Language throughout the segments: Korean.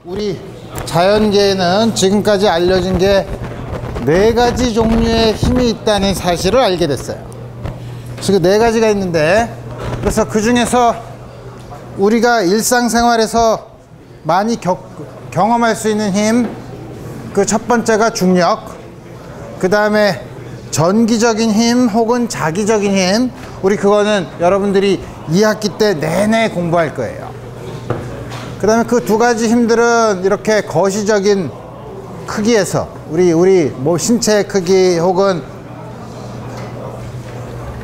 우리 자연계에는 지금까지 알려진 게 4가지 종류의 힘이 있다는 사실을 알게 됐어요. 지금 4가지가 있는데, 그래서 그 중에서 우리가 일상생활에서 많이 경험할 수 있는 힘, 그 첫 번째가 중력, 그 다음에 전기적인 힘 혹은 자기적인 힘. 우리 그거는 여러분들이 2학기 때 내내 공부할 거예요. 그 다음에 그 2가지 힘들은 이렇게 거시적인 크기에서 우리 뭐 신체의 크기 혹은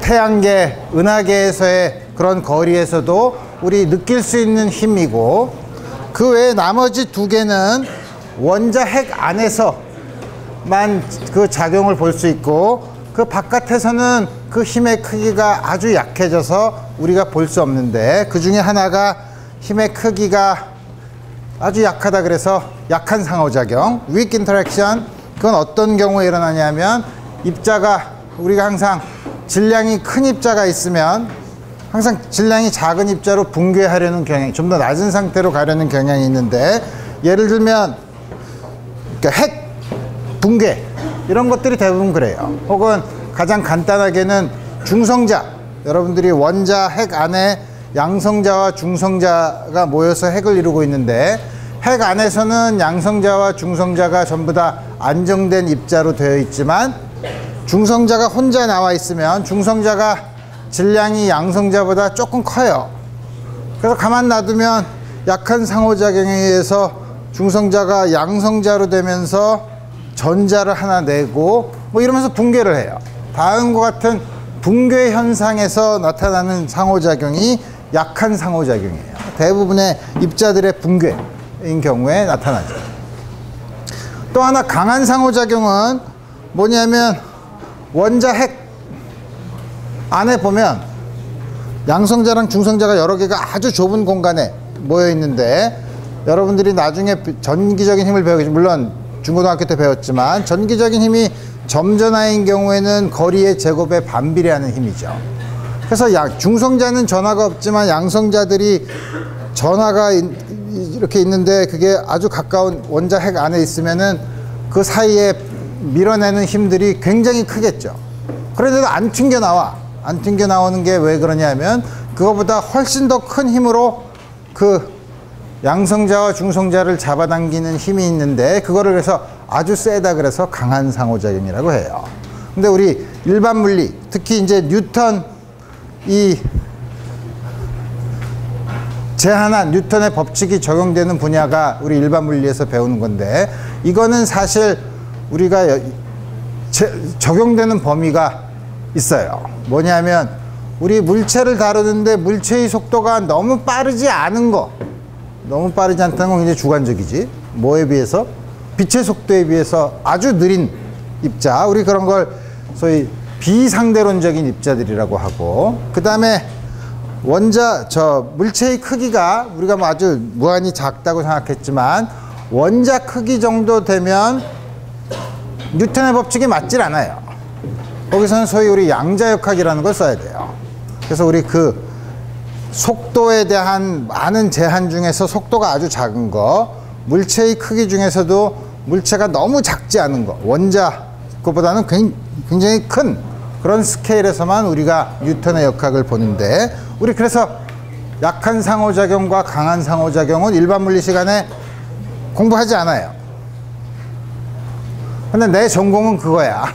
태양계, 은하계에서의 그런 거리에서도 우리 느낄 수 있는 힘이고, 그 외에 나머지 2개는 원자 핵 안에서만 그 작용을 볼 수 있고, 그 바깥에서는 그 힘의 크기가 아주 약해져서 우리가 볼 수 없는데, 그 중에 하나가 힘의 크기가 아주 약하다 그래서 약한 상호작용, weak interaction. 그건 어떤 경우에 일어나냐면, 입자가 우리가 항상 질량이 큰 입자가 있으면 항상 질량이 작은 입자로 붕괴하려는 경향이, 좀 더 낮은 상태로 가려는 경향이 있는데, 예를 들면 핵 붕괴 이런 것들이 대부분 그래요. 혹은 가장 간단하게는 중성자, 여러분들이 원자 핵 안에 양성자와 중성자가 모여서 핵을 이루고 있는데, 핵 안에서는 양성자와 중성자가 전부 다 안정된 입자로 되어 있지만, 중성자가 혼자 나와 있으면 중성자가 질량이 양성자보다 조금 커요. 그래서 가만 놔두면 약한 상호작용에 의해서 중성자가 양성자로 되면서 전자를 하나 내고 뭐 이러면서 붕괴를 해요. 다음과 같은 붕괴 현상에서 나타나는 상호작용이 약한 상호작용이에요. 대부분의 입자들의 붕괴인 경우에 나타나죠. 또 하나 강한 상호작용은 뭐냐면, 원자 핵 안에 보면 양성자랑 중성자가 여러 개가 아주 좁은 공간에 모여 있는데, 여러분들이 나중에 전기적인 힘을 배우겠죠. 물론 중고등학교 때 배웠지만, 전기적인 힘이 점전하인 경우에는 거리의 제곱에 반비례하는 힘이죠. 그래서 중성자는 전하가 없지만 양성자들이 전하가 이렇게 있는데, 그게 아주 가까운 원자 핵 안에 있으면은 그 사이에 밀어내는 힘들이 굉장히 크겠죠. 그런데도 안 튕겨 나와. 안 튕겨 나오는 게 왜 그러냐면, 그거보다 훨씬 더 큰 힘으로 그 양성자와 중성자를 잡아당기는 힘이 있는데, 그거를 그래서 아주 세다 그래서 강한 상호작용이라고 해요. 근데 우리 일반 물리, 특히 이제 뉴턴, 이 제한한 뉴턴의 법칙이 적용되는 분야가 우리 일반 물리에서 배우는 건데, 이거는 사실 우리가 적용되는 범위가 있어요. 뭐냐면, 우리 물체를 다루는데 물체의 속도가 너무 빠르지 않은 거, 너무 빠르지 않다는 건 굉장히 주관적이지. 뭐에 비해서? 빛의 속도에 비해서 아주 느린 입자, 우리 그런 걸 소위 비상대론적인 입자들이라고 하고, 그 다음에 물체의 크기가 우리가 뭐 아주 무한히 작다고 생각했지만, 원자 크기 정도 되면 뉴턴의 법칙이 맞질 않아요. 거기서는 소위 우리 양자역학이라는 걸 써야 돼요. 그래서 우리 그 속도에 대한 많은 제한 중에서 속도가 아주 작은 거, 물체의 크기 중에서도 물체가 너무 작지 않은 거, 원자 그보다는 굉장히 큰 그런 스케일에서만 우리가 뉴턴의 역학을 보는데, 우리 그래서 약한 상호작용과 강한 상호작용은 일반 물리 시간에 공부하지 않아요. 근데 내 전공은 그거야.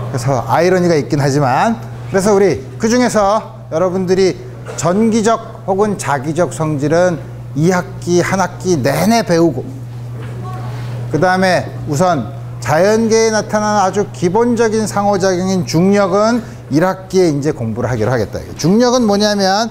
그래서 아이러니가 있긴 하지만, 그래서 우리 그 중에서 여러분들이 전기적 혹은 자기적 성질은 2학기, 1학기 내내 배우고, 그 다음에 우선 자연계에 나타나는 아주 기본적인 상호작용인 중력은 1학기에 이제 공부를 하기로 하겠다. 중력은 뭐냐면,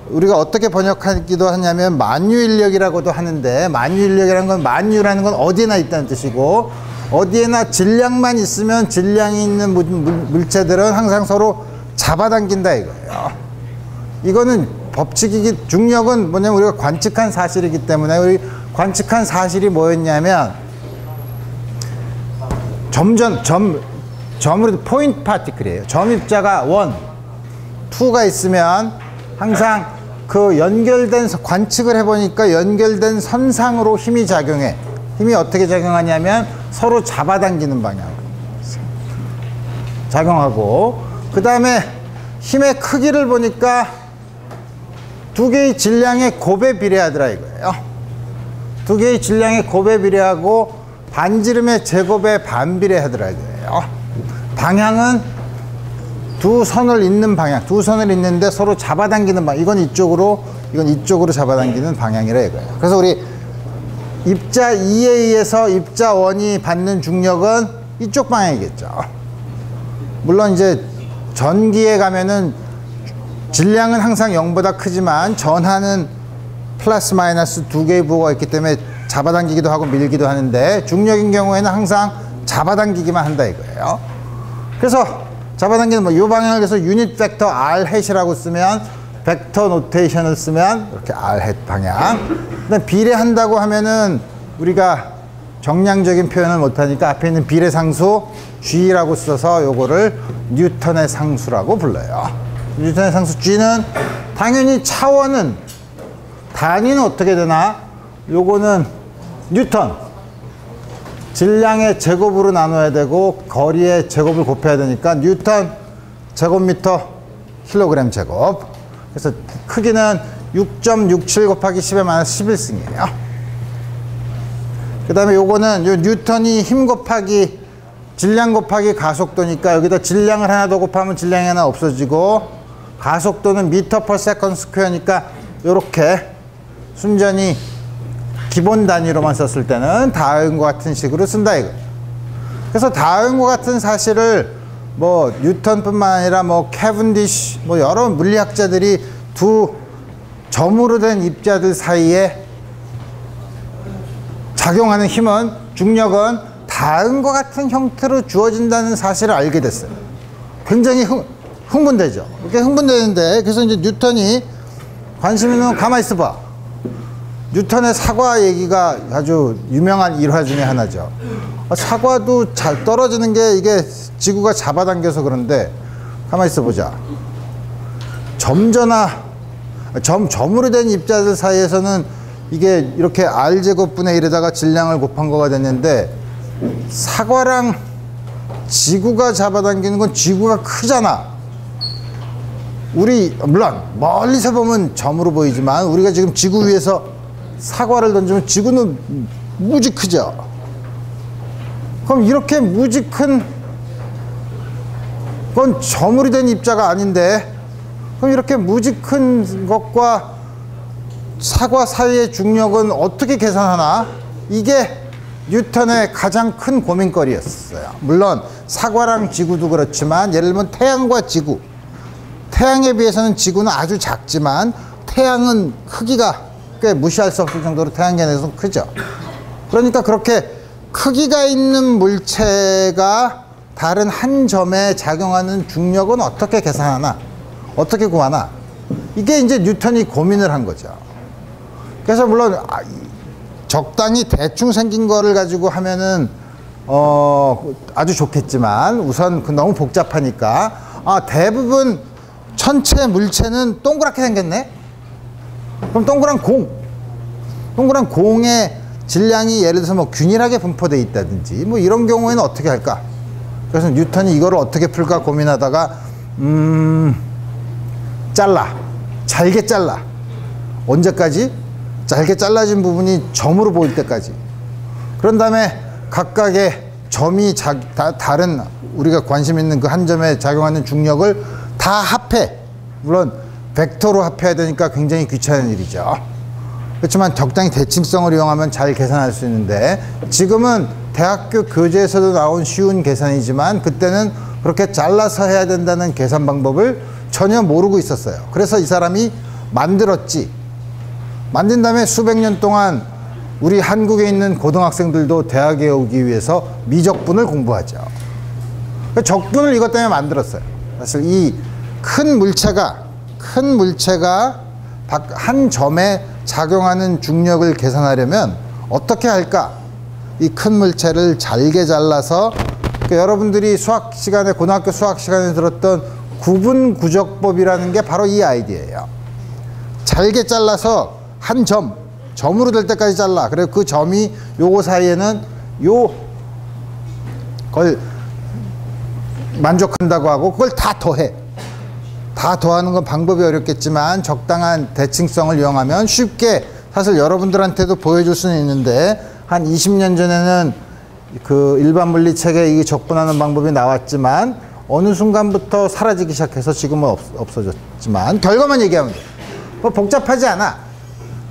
우리가 어떻게 번역하기도 하냐면 만유인력이라고도 하는데, 만유인력이라는 건, 만유라는 건 어디에나 있다는 뜻이고, 어디에나 질량만 있으면 질량이 있는 물체들은 항상 서로 잡아당긴다 이거예요. 이거는 법칙이기, 중력은 뭐냐면 우리가 관측한 사실이기 때문에, 우리 관측한 사실이 뭐였냐면, 점으로 포인트 파티클이에요. 점 입자가 1, 2가 있으면 항상 그 연결된 관측을 해보니까 연결된 선상으로 힘이 작용해. 힘이 어떻게 작용하냐면 서로 잡아당기는 방향으로 작용하고, 그 다음에 힘의 크기를 보니까 두 개의 질량의 곱에 비례하더라 이거예요. 두 개의 질량의 곱에 비례하고 반지름의 제곱에 반비례하더라 이거예요. 방향은 두 선을 잇는 방향, 두 선을 잇는데 서로 잡아당기는 방향. 이건 이쪽으로, 이건 이쪽으로 잡아당기는 방향이라 이거예요. 그래서 우리 입자 2에 의해서 입자 1이 받는 중력은 이쪽 방향이겠죠. 물론 이제 전기에 가면은 질량은 항상 0보다 크지만 전하는 플러스 마이너스 두 개의 부호가 있기 때문에 잡아당기기도 하고 밀기도 하는데, 중력인 경우에는 항상 잡아당기기만 한다 이거예요. 그래서 잡아당기는 이 방향을 해서 유닛 벡터 r 햇이라고 쓰면, 벡터 노테이션을 쓰면 이렇게 r 햇 방향. 근데 비례한다고 하면은 우리가 정량적인 표현을 못하니까 앞에 있는 비례상수 g라고 써서 요거를 뉴턴의 상수라고 불러요. 뉴턴의 상수 g는 당연히 차원은, 단위는 어떻게 되나? 요거는 뉴턴, 질량의 제곱으로 나눠야 되고 거리의 제곱을 곱해야 되니까 뉴턴 제곱미터 킬로그램 제곱. 그래서 크기는 6.67 곱하기 10의 마이너스 11승이에요. 그 다음에 요거는 요 뉴턴이 힘 곱하기 질량 곱하기 가속도니까 여기다 질량을 하나 더 곱하면 질량이 하나 없어지고, 가속도는 미터 퍼 세컨드 스퀘어니까 요렇게 순전히 기본 단위로만 썼을 때는 다음과 같은 식으로 쓴다 이거. 그래서 다음과 같은 사실을 뭐 뉴턴뿐만 아니라 뭐 캐븐디시, 뭐 여러 물리학자들이 두 점으로 된 입자들 사이에 작용하는 힘은, 중력은 다음과 같은 형태로 주어진다는 사실을 알게 됐어요. 굉장히 흥분되죠. 이렇게 흥분되는데, 그래서 이제 뉴턴이 관심 있는 건 가만히 있어봐. 뉴턴의 사과 얘기가 아주 유명한 일화 중에 하나죠. 사과도 잘 떨어지는 게 이게 지구가 잡아당겨서 그런데, 가만히 있어 보자. 점으로 된 입자들 사이에서는 이게 이렇게 r제곱분의 1에다가 질량을 곱한 거가 됐는데, 사과랑 지구가 잡아당기는 건 지구가 크잖아. 우리 물론 멀리서 보면 점으로 보이지만 우리가 지금 지구 위에서 사과를 던지면 지구는 무지 크죠. 그럼 이렇게 무지 큰 건 점으로 된 입자가 아닌데, 그럼 이렇게 무지 큰 것과 사과 사이의 중력은 어떻게 계산하나? 이게 뉴턴의 가장 큰 고민거리였어요. 물론 사과랑 지구도 그렇지만, 예를 들면 태양과 지구, 태양에 비해서는 지구는 아주 작지만 태양은 크기가 꽤 무시할 수 없을 정도로 태양계에서는 크죠. 그러니까 그렇게 크기가 있는 물체가 다른 한 점에 작용하는 중력은 어떻게 계산하나, 어떻게 구하나, 이게 이제 뉴턴이 고민을 한 거죠. 그래서 물론 적당히 대충 생긴 거를 가지고 하면은 아주 좋겠지만, 우선 너무 복잡하니까 대부분 천체 물체는 동그랗게 생겼네. 그럼 동그란 공의 질량이 예를 들어서 뭐 균일하게 분포되어 있다든지 뭐 이런 경우에는 어떻게 할까? 그래서 뉴턴이 이거를 어떻게 풀까 고민하다가 잘게 잘라. 언제까지? 잘게 잘라진 부분이 점으로 보일 때까지. 그런 다음에 각각의 점이 다른, 우리가 관심 있는 그 한 점에 작용하는 중력을 다 합해. 물론 벡터로 합해야 되니까 굉장히 귀찮은 일이죠. 그렇지만 적당히 대칭성을 이용하면 잘 계산할 수 있는데, 지금은 대학교 교재에서도 나온 쉬운 계산이지만 그때는 그렇게 잘라서 해야 된다는 계산 방법을 전혀 모르고 있었어요. 그래서 이 사람이 만들었지. 만든 다음에 수백 년 동안 우리 한국에 있는 고등학생들도 대학에 오기 위해서 미적분을 공부하죠. 적분을 이것 때문에 만들었어요. 사실 이 큰 물체가 한 점에 작용하는 중력을 계산하려면 어떻게 할까? 이 큰 물체를 잘게 잘라서, 그러니까 여러분들이 수학 시간에, 고등학교 수학 시간에 들었던 구분구적법이라는 게 바로 이 아이디어예요. 잘게 잘라서 한 점으로 될 때까지 잘라. 그리고 그 점이 요거 사이에는 걸 만족한다고 하고 그걸 다 더해. 다 더하는 건 방법이 어렵겠지만 적당한 대칭성을 이용하면 쉽게 사실 여러분들한테도 보여줄 수는 있는데 한 20년 전에는 그 일반 물리책에 이 적분하는 방법이 나왔지만 어느 순간부터 사라지기 시작해서 지금은 없어졌지만 결과만 얘기하면 돼. 뭐 복잡하지 않아.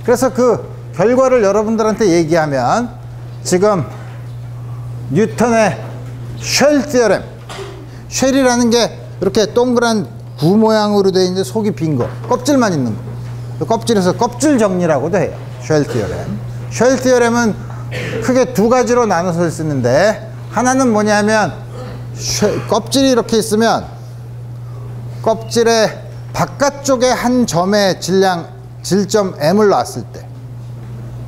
그래서 그 결과를 여러분들한테 얘기하면 지금 뉴턴의 쉘 티어렘, 쉘이라는 게 이렇게 동그란 구 모양으로 되어 있는데 속이 빈 거, 껍질만 있는 거. 껍질에서 껍질 정리라고도 해요. 쉘 티어렘. 쉘 티어렘은 크게 두 가지로 나눠서 쓰는데 하나는 뭐냐면 껍질이 이렇게 있으면 껍질의 바깥쪽에 한 점의 질점 m을 놨을 때,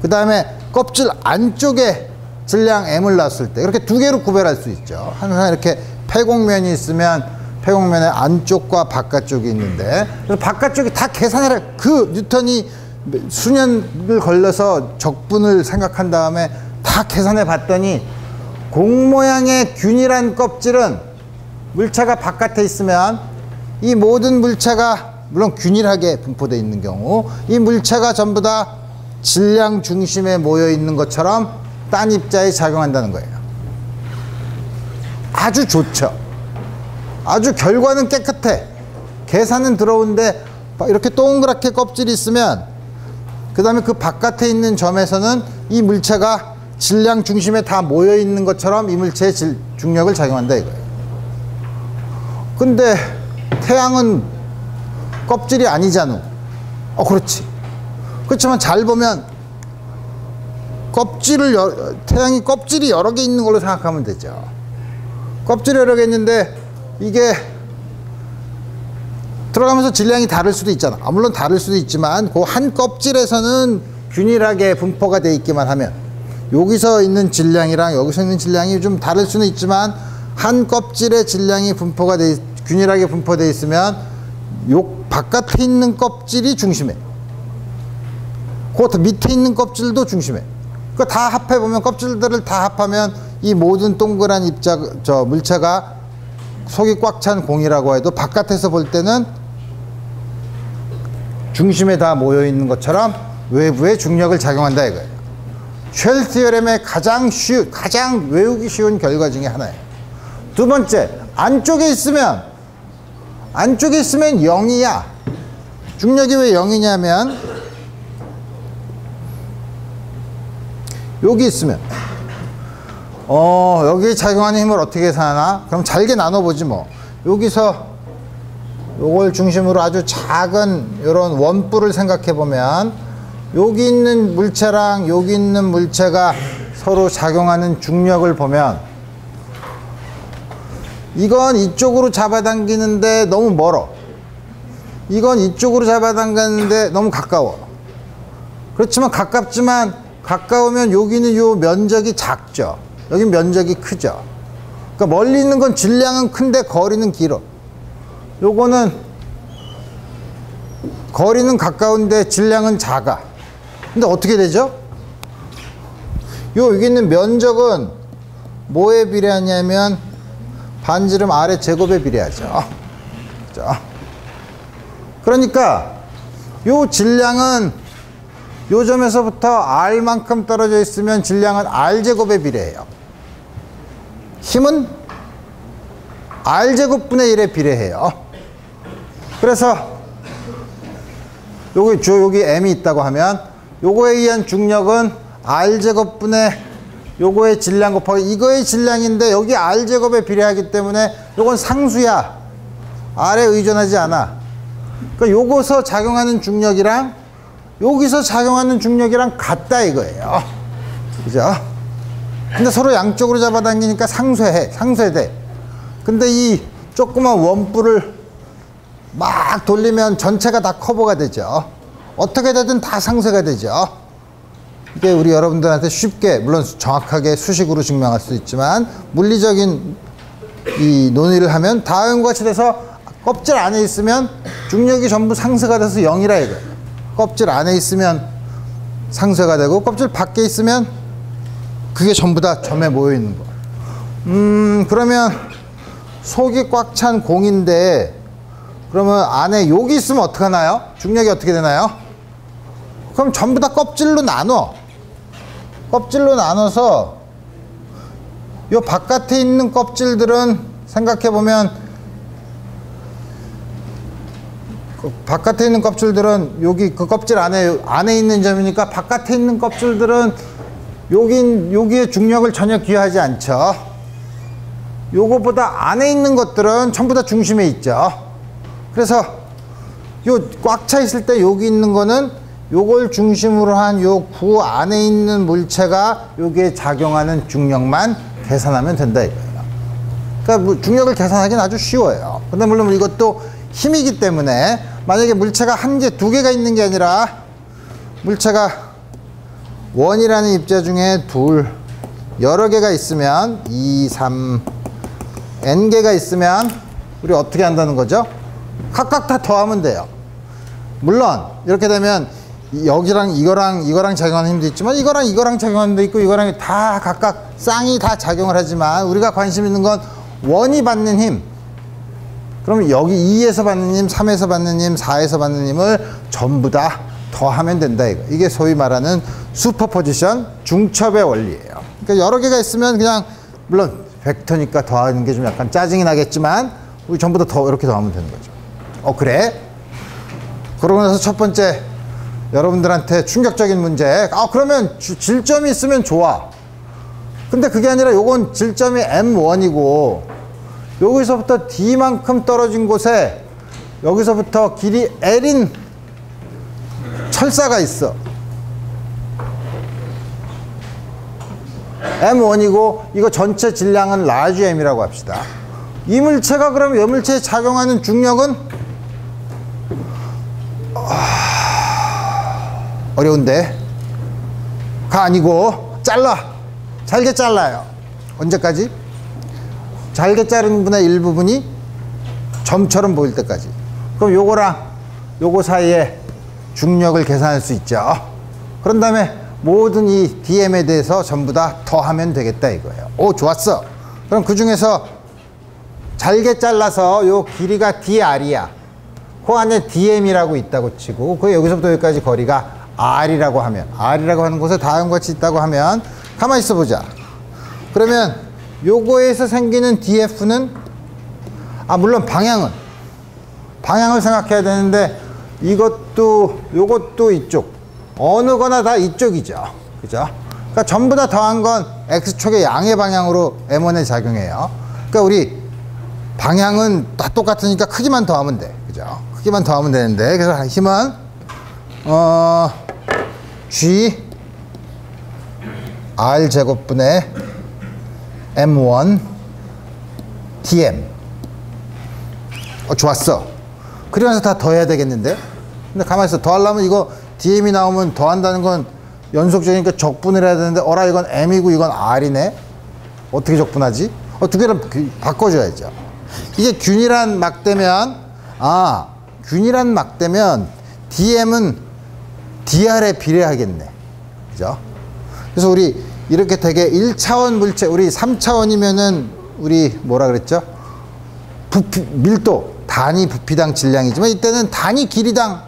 그 다음에 껍질 안쪽에 질량 m을 놨을 때 이렇게 두 개로 구별할 수 있죠. 항상 이렇게 폐곡면이 있으면 폐곡면의 안쪽과 바깥쪽이 있는데 그래서 바깥쪽이 다 계산을 해. 그 뉴턴이 수년을 걸려서 적분을 생각한 다음에 다 계산해 봤더니 공 모양의 균일한 껍질은 물체가 바깥에 있으면 이 모든 물체가 물론 균일하게 분포되어 있는 경우 이 물체가 전부 다 질량 중심에 모여 있는 것처럼 딴 입자에 작용한다는 거예요. 아주 좋죠. 아주 결과는 깨끗해. 계산은 들어오는데 이렇게 동그랗게 껍질이 있으면 그 다음에 그 바깥에 있는 점에서는 이 물체가 질량 중심에 다 모여 있는 것처럼 이 물체의 중력을 작용한다 이거예요. 근데 태양은 껍질이 아니잖아. 그렇지. 그렇지만 잘 보면 태양이 껍질이 여러 개 있는 걸로 생각하면 되죠. 껍질이 여러 개 있는데 이게 들어가면서 질량이 다를 수도 있잖아. 물론 다를 수도 있지만 그 한 껍질에서는 균일하게 분포가 돼 있기만 하면 여기서 있는 질량이랑 여기서 있는 질량이 좀 다를 수는 있지만 한 껍질의 질량이 균일하게 분포되어 있으면 요 바깥에 있는 껍질이 중심에, 그 밑에 있는 껍질도 중심에. 그거 다 합해보면 껍질들을 다 합하면 이 모든 동그란 물체가 속이 꽉 찬 공이라고 해도 바깥에서 볼 때는 중심에 다 모여 있는 것처럼 외부에 중력을 작용한다 이거예요. 쉘 티어렘의 가장 외우기 쉬운 결과 중에 하나예요. 두 번째, 안쪽에 있으면 0이야. 중력이 왜 0이냐면 여기 있으면 여기에 작용하는 힘을 어떻게 계산하나? 그럼 잘게 나눠보지 뭐. 여기서 요걸 중심으로 아주 작은 이런 원뿔을 생각해 보면 여기 있는 물체랑 여기 있는 물체가 서로 작용하는 중력을 보면 이건 이쪽으로 잡아당기는데 너무 멀어. 이건 이쪽으로 잡아당기는데 너무 가까워. 그렇지만 가까우면 여기는 요 면적이 작죠. 여기 면적이 크죠. 그러니까 멀리 있는 건 질량은 큰데 거리는 길어. 요거는 거리는 가까운데 질량은 작아. 근데 어떻게 되죠? 여기 있는 면적은 뭐에 비례하냐면 반지름 R의 제곱에 비례하죠. 그렇죠? 그러니까 요 질량은 요 점에서부터 R만큼 떨어져 있으면 질량은 R제곱에 비례해요. 힘은 R제곱분의 1에 비례해요. 그래서 여기 M이 있다고 하면 요거에 의한 중력은 R제곱분의 요거의 질량 곱하기 이거의 질량인데 여기 R제곱에 비례하기 때문에 요건 상수야. R에 의존하지 않아. 그러니까 요거서 작용하는 중력이랑 여기서 작용하는 중력이랑 같다 이거예요. 그죠? 근데 서로 양쪽으로 잡아당기니까 상쇄돼. 근데 이 조그만 원뿔을 막 돌리면 전체가 다 커버가 되죠. 어떻게 되든 다 상쇄가 되죠. 이게 우리 여러분들한테 쉽게, 물론 정확하게 수식으로 증명할 수 있지만 물리적인 이 논의를 하면 다음과 같이 돼서 껍질 안에 있으면 중력이 전부 상쇄가 돼서 0이라 이거예요. 껍질 안에 있으면 상쇄가 되고 껍질 밖에 있으면 그게 전부 다 점에 모여 있는 거. 그러면 속이 꽉 찬 공인데 그러면 안에 욕이 있으면 어떡하나요? 중력이 어떻게 되나요? 그럼 전부 다 껍질로 나눠. 껍질로 나눠서 요 바깥에 있는 껍질들은 생각해보면 바깥에 있는 껍질들은 여기 그 껍질 안에 있는 점이니까 바깥에 있는 껍질들은 여기에 중력을 전혀 기여하지 않죠. 요거보다 안에 있는 것들은 전부 다 중심에 있죠. 그래서 요 꽉 차 있을 때 여기 있는 거는 요걸 중심으로 한 요 구 안에 있는 물체가 여기에 작용하는 중력만 계산하면 된다 이거예요. 그러니까 뭐 중력을 계산하기는 아주 쉬워요. 근데 물론 이것도 힘이기 때문에 만약에 물체가 한 개, 두 개가 있는 게 아니라 물체가 원이라는 입자 중에 둘, 여러 개가 있으면 2, 3, n개가 있으면 우리 어떻게 한다는 거죠? 각각 다 더하면 돼요. 물론 이렇게 되면 여기랑 이거랑 작용하는 힘도 있지만 이거랑 작용하는 힘도 있고 이거랑 다 각각 쌍이 다 작용을 하지만 우리가 관심 있는 건 원이 받는 힘. 그러면 여기 2에서 받는 힘, 3에서 받는 힘, 4에서 받는 힘을 전부 다 더하면 된다 이거. 이게 소위 말하는 슈퍼포지션 중첩의 원리예요. 그러니까 여러 개가 있으면 그냥 물론 벡터니까 더하는 게 좀 약간 짜증이 나겠지만 우리 전부 다 이렇게 더하면 되는 거죠. 그래? 그러고 나서 첫 번째 여러분들한테 충격적인 문제. 그러면 질점이 있으면 좋아. 근데 그게 아니라 요건 질점이 M1이고 여기서부터 D만큼 떨어진 곳에 여기서부터 길이 L인 철사가 있어. M1이고 이거 전체 질량은 라지 M이라고 합시다. 이 물체가 그럼 이 물체에 작용하는 중력은 어려운데 가 아니고 잘게 잘라요. 언제까지? 잘게 자른 분의 일부분이 점처럼 보일 때까지. 그럼 요거랑 요거 사이에 중력을 계산할 수 있죠. 그런 다음에 모든 이 DM에 대해서 전부 다 더하면 되겠다 이거예요. 좋았어. 그럼 그 중에서 잘게 잘라서 요 길이가 DR이야. 그 안에 DM이라고 있다고 치고 그 여기서부터 여기까지 거리가 R이라고 하는 곳에 다음과 같이 있다고 하면 가만히 있어 보자. 그러면 요거에서 생기는 DF는 물론 방향을 생각해야 되는데 요것도 이쪽 어느 거나 다 이쪽이죠. 그죠? 그러니까 전부 다 더한 건 X축의 양의 방향으로 M1에 작용해요. 그러니까 우리 방향은 다 똑같으니까 크기만 더하면 돼. 그죠? 크기만 더하면 되는데 그래서 힘은 G R 제곱분의 M1 DM. 좋았어. 그러면서 다 더해야 되겠는데? 근데 가만히 있어. 더하려면 이거 DM이 나오면 더한다는 건 연속적이니까 적분을 해야 되는데 이건 M이고 이건 R이네. 어떻게 적분하지? 두 개를 바꿔줘야죠. 이게 균일한 막대면 DM은 DR에 비례하겠네. 그죠? 그래서 우리 이렇게 되게 1차원 물체, 우리 3차원이면은 우리 뭐라 그랬죠? 밀도, 단위 부피당 질량이지만 이때는 단위 길이당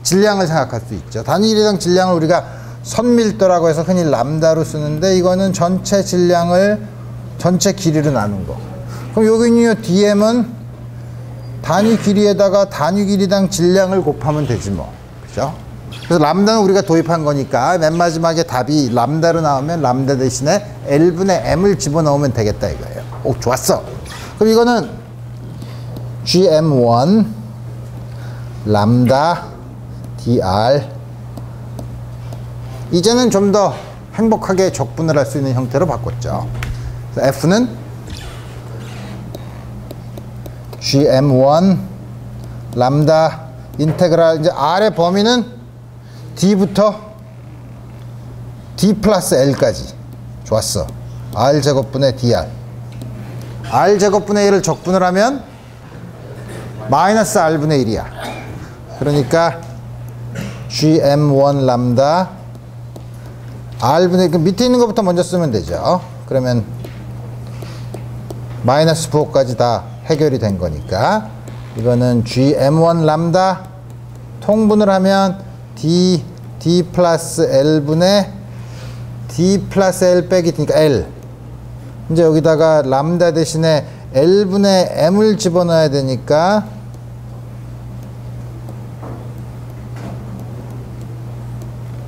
질량을 생각할 수 있죠. 단위 길이당 질량을 우리가 선밀도라고 해서 흔히 람다로 쓰는데 이거는 전체 질량을 전체 길이로 나눈 거. 그럼 여기 있는 DM은 단위 길이에다가 단위 길이당 질량을 곱하면 되지 뭐. 그죠? 그래서 람다는 우리가 도입한 거니까 맨 마지막에 답이 람다로 나오면 람다 대신에 L분의 M을 집어넣으면 되겠다 이거예요. 좋았어. 그럼 이거는 GM1 람다 DR. 이제는 좀 더 행복하게 적분을 할 수 있는 형태로 바꿨죠. 그래서 F는 GM1 람다 인테그랄, 이제 R의 범위는 D부터 D 플러스 L까지. 좋았어. R 제곱분의 DR. R 제곱분의 1을 적분을 하면 마이너스 R분의 1이야. 그러니까 gm1 람다 r분의 그 밑에 있는 것부터 먼저 쓰면 되죠. 그러면 마이너스 부호까지 다 해결이 된 거니까 이거는 gm1 람다 통분을 하면 d 플러스 l분의 d 플러스 l 빼기 D니까 l. 이제 여기다가 람다 대신에 l분의 m을 집어넣어야 되니까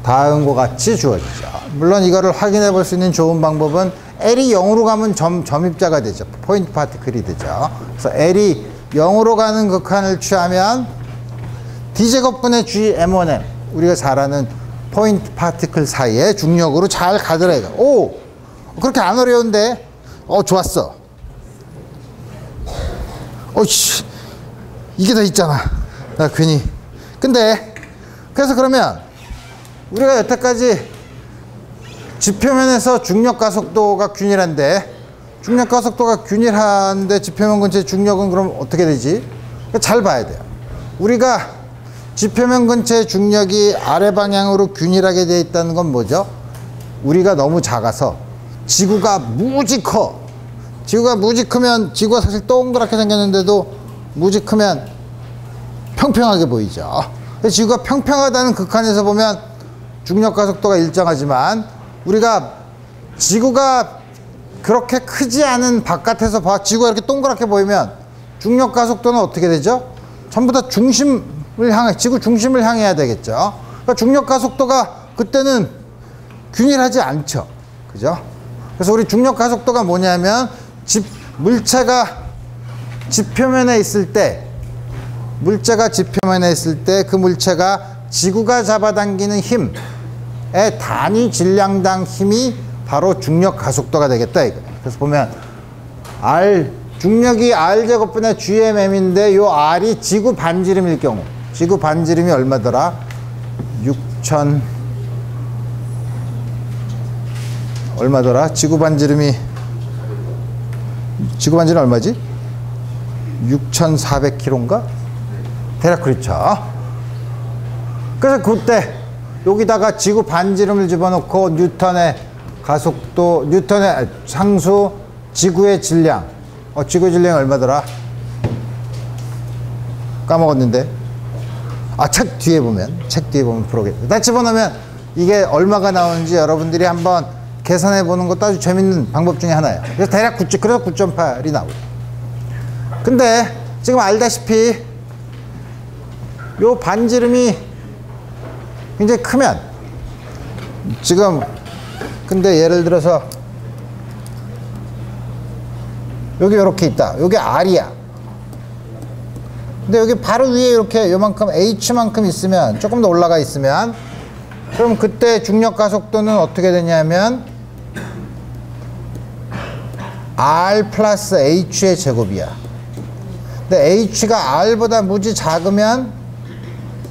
다음과 같이 주어지죠. 물론 이거를 확인해 볼 수 있는 좋은 방법은 L이 0으로 가면 점입자가 되죠. 포인트 파티클이 되죠. 그래서 L이 0으로 가는 극한을 취하면 D제곱분의 GM1M 우리가 잘 아는 포인트 파티클 사이에 중력으로 잘 가더라고요. 오! 그렇게 안 어려운데? 좋았어. 씨. 이게 더 있잖아. 나 괜히. 근데, 그래서 그러면 우리가 여태까지 지표면에서 중력 가속도가 균일한데 중력 가속도가 균일한데 지표면 근처의 중력은 그럼 어떻게 되지? 잘 봐야 돼요. 우리가 지표면 근처의 중력이 아래 방향으로 균일하게 되어 있다는 건 뭐죠? 우리가 너무 작아서 지구가 무지 커. 지구가 무지 크면 지구가 사실 동그랗게 생겼는데도 무지 크면 평평하게 보이죠. 지구가 평평하다는 극한에서 보면 중력 가속도가 일정하지만 우리가 지구가 그렇게 크지 않은 바깥에서 지구가 이렇게 동그랗게 보이면 중력 가속도는 어떻게 되죠? 전부 다 지구 중심을 향해야 되겠죠. 그러니까 중력 가속도가 그때는 균일하지 않죠. 그죠? 그래서 우리 중력 가속도가 뭐냐면 물체가 지표면에 있을 때 그 물체가 지구가 잡아당기는 힘의 단위 질량당 힘이 바로 중력 가속도가 되겠다 이거예요. 그래서 보면 중력이 r제곱분의 gmm인데 요 r이 지구 반지름일 경우 지구 반지름이 얼마더라? 6,000 얼마더라? 지구 반지름이 얼마지? 6,400km인가? 대략 그렇죠. 그래서 그때 여기다가 지구 반지름을 집어넣고 뉴턴의 가속도, 뉴턴의 상수, 지구의 질량. 지구의 질량이 얼마더라? 까먹었는데. 책 뒤에 보면 프로겠다. 다 집어넣으면 이게 얼마가 나오는지 여러분들이 한번 계산해 보는 것도 아주 재밌는 방법 중에 하나예요. 그래서 대략 그래서 9.8이 나오고. 근데 지금 알다시피 요 반지름이 굉장히 크면 지금 근데 예를 들어서 여기 이렇게 있다. 여기 R이야. 근데 여기 바로 위에 이렇게 요만큼 H만큼 있으면 조금 더 올라가 있으면 그럼 그때 중력 가속도는 어떻게 되냐면 R 플러스 H의 제곱이야. 근데 H가 R보다 무지 작으면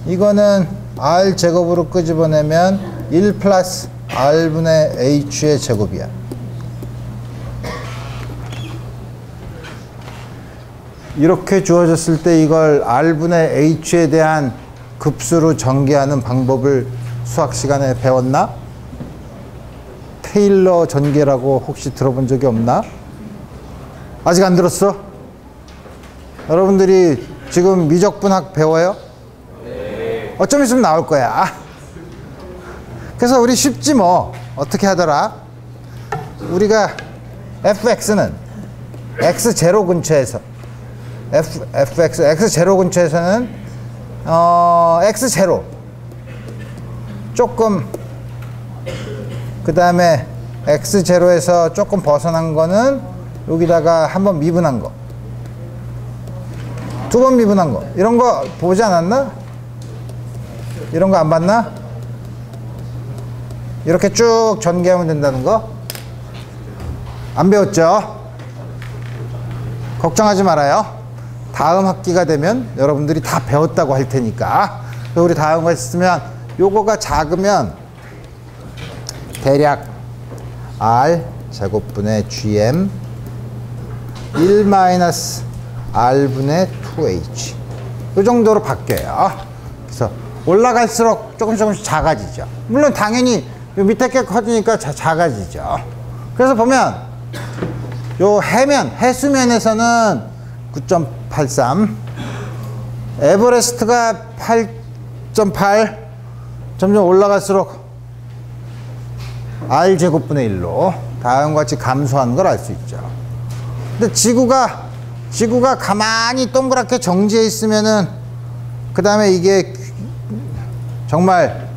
이거는 R 제곱으로 끄집어내면 1 플러스 R분의 H의 제곱이야. 이렇게 주어졌을 때 이걸 R분의 H에 대한 급수로 전개하는 방법을 수학 시간에 배웠나? 테일러 전개라고 혹시 들어본 적이 없나? 아직 안 들었어? 여러분들이 지금 미적분학 배워요? 네. 좀 있으면 나올 거야. 그래서 우리 쉽지 뭐. 어떻게 하더라? 우리가 fx는 x0 근처에서 x0 근처에서는 x0 조금 그 다음에 x0에서 조금 벗어난 거는 여기다가 한번 미분한 거, 두 번 미분한 거, 이런 거 보지 않았나? 이런 거 안 봤나? 이렇게 쭉 전개하면 된다는 거 안 배웠죠? 걱정하지 말아요. 다음 학기가 되면 여러분들이 다 배웠다고 할 테니까. 우리 다음 거 했으면 요거가 작으면 대략 R 제곱분의 GM 1 마이너스 R분의 2H 요 정도로 바뀌어요. 그래서 올라갈수록 조금씩 작아지죠. 물론 당연히 요 밑에 게 커지니까 작아지죠. 그래서 보면 요 해수면에서는 9.83, 에버레스트가 8.8, 점점 올라갈수록 R제곱분의 1로 다음과 같이 감소하는 걸 알 수 있죠. 근데 지구가 가만히 동그랗게 정지해 있으면은 그 다음에 이게 정말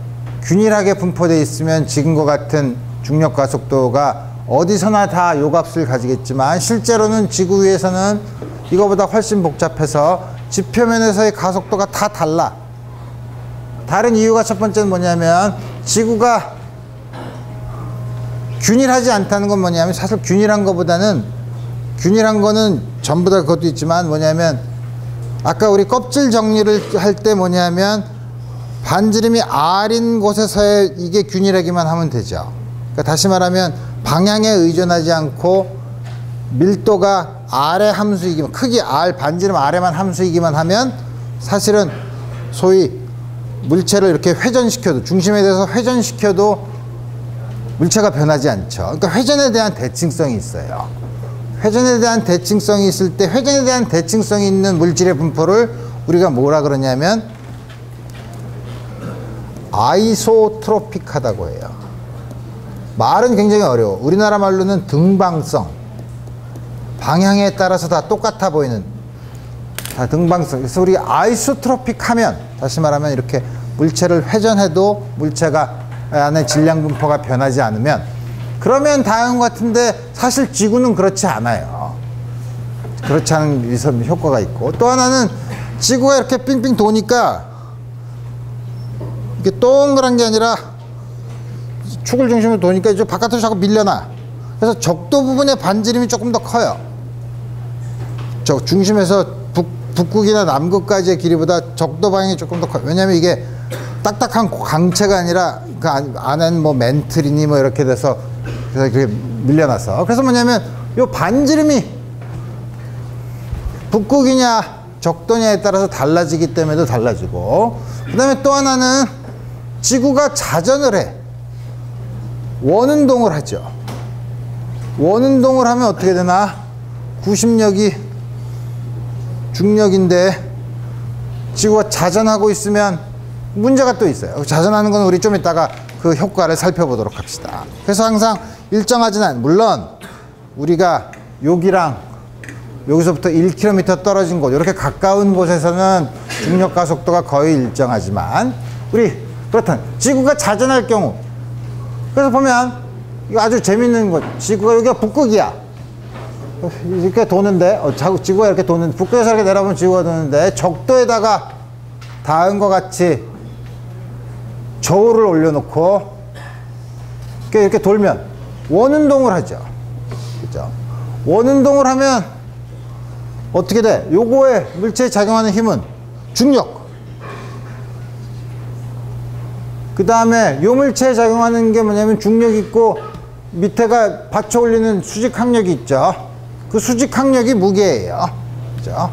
균일하게 분포되어 있으면 지금과 같은 중력 가속도가 어디서나 다 요 값을 가지겠지만 실제로는 지구 위에서는 이거보다 훨씬 복잡해서 지표면에서의 가속도가 다 달라. 다른 이유가 첫 번째는 뭐냐면 지구가 균일하지 않다는 건 뭐냐면 사실 균일한 거는 전부 다 그것도 있지만 뭐냐면 아까 우리 껍질 정리를 할 때 뭐냐면 반지름이 R인 곳에서의 이게 균일하기만 하면 되죠. 그러니까 다시 말하면 방향에 의존하지 않고 밀도가 R의 함수이기만, 크기 R, 반지름 R에만 함수이기만 하면 사실은 소위 물체를 이렇게 회전시켜도, 중심에 대해서 회전시켜도 물체가 변하지 않죠. 그러니까 회전에 대한 대칭성이 있어요. 회전에 대한 대칭성이 있을 때 회전에 대한 대칭성이 있는 물질의 분포를 우리가 뭐라 그러냐면 아이소트로픽하다고 해요. 말은 굉장히 어려워. 우리나라 말로는 등방성, 방향에 따라서 다 똑같아 보이는, 다 등방성. 그래서 우리 아이소트로픽 하면, 다시 말하면 이렇게 물체를 회전해도 물체가 안에 질량 분포가 변하지 않으면, 그러면 다음 같은데 사실 지구는 그렇지 않아요. 그렇지 않은 효과가 있고, 또 하나는 지구가 이렇게 빙빙 도니까 이게 동그란 게 아니라 축을 중심으로 도니까 이제 바깥으로 자꾸 밀려나. 그래서 적도 부분의 반지름이 조금 더 커요. 저 중심에서 북극이나 남극까지의 길이보다 적도 방향이 조금 더 커요. 왜냐면 이게 딱딱한 광채가 아니라 그 안에는 뭐 멘틀이니 뭐 이렇게 돼서 그래서 그렇게 밀려나서. 그래서 뭐냐면 요 반지름이 북극이냐 적도냐에 따라서 달라지기 때문에도 달라지고, 그 다음에 또 하나는 지구가 자전을 해. 원운동을 하죠. 원운동을 하면 어떻게 되나? 구심력이 중력인데 지구가 자전하고 있으면 문제가 또 있어요. 자전하는 건 우리 좀 이따가 그 효과를 살펴보도록 합시다. 그래서 항상 일정하지는 않아요. 물론 우리가 여기랑 여기서부터 1km 떨어진 곳, 이렇게 가까운 곳에서는 중력 가속도가 거의 일정하지만, 우리 그렇다면 지구가 자전할 경우, 그래서 보면 이거 아주 재밌는 것, 지구가 여기가 북극이야. 이렇게 도는데 지구가 이렇게 도는, 북극에서 이렇게 내려보면 지구가 도는데 적도에다가 다음과 같이 저울을 올려놓고 이렇게 돌면 원운동을 하죠. 그죠? 원운동을 하면 어떻게 돼? 요거에 물체에 작용하는 힘은 중력. 그 다음에 요 물체에 작용하는 게 뭐냐면 중력이 있고 밑에가 받쳐 올리는 수직 항력이 있죠. 그 수직 항력이 무게예요. 그죠?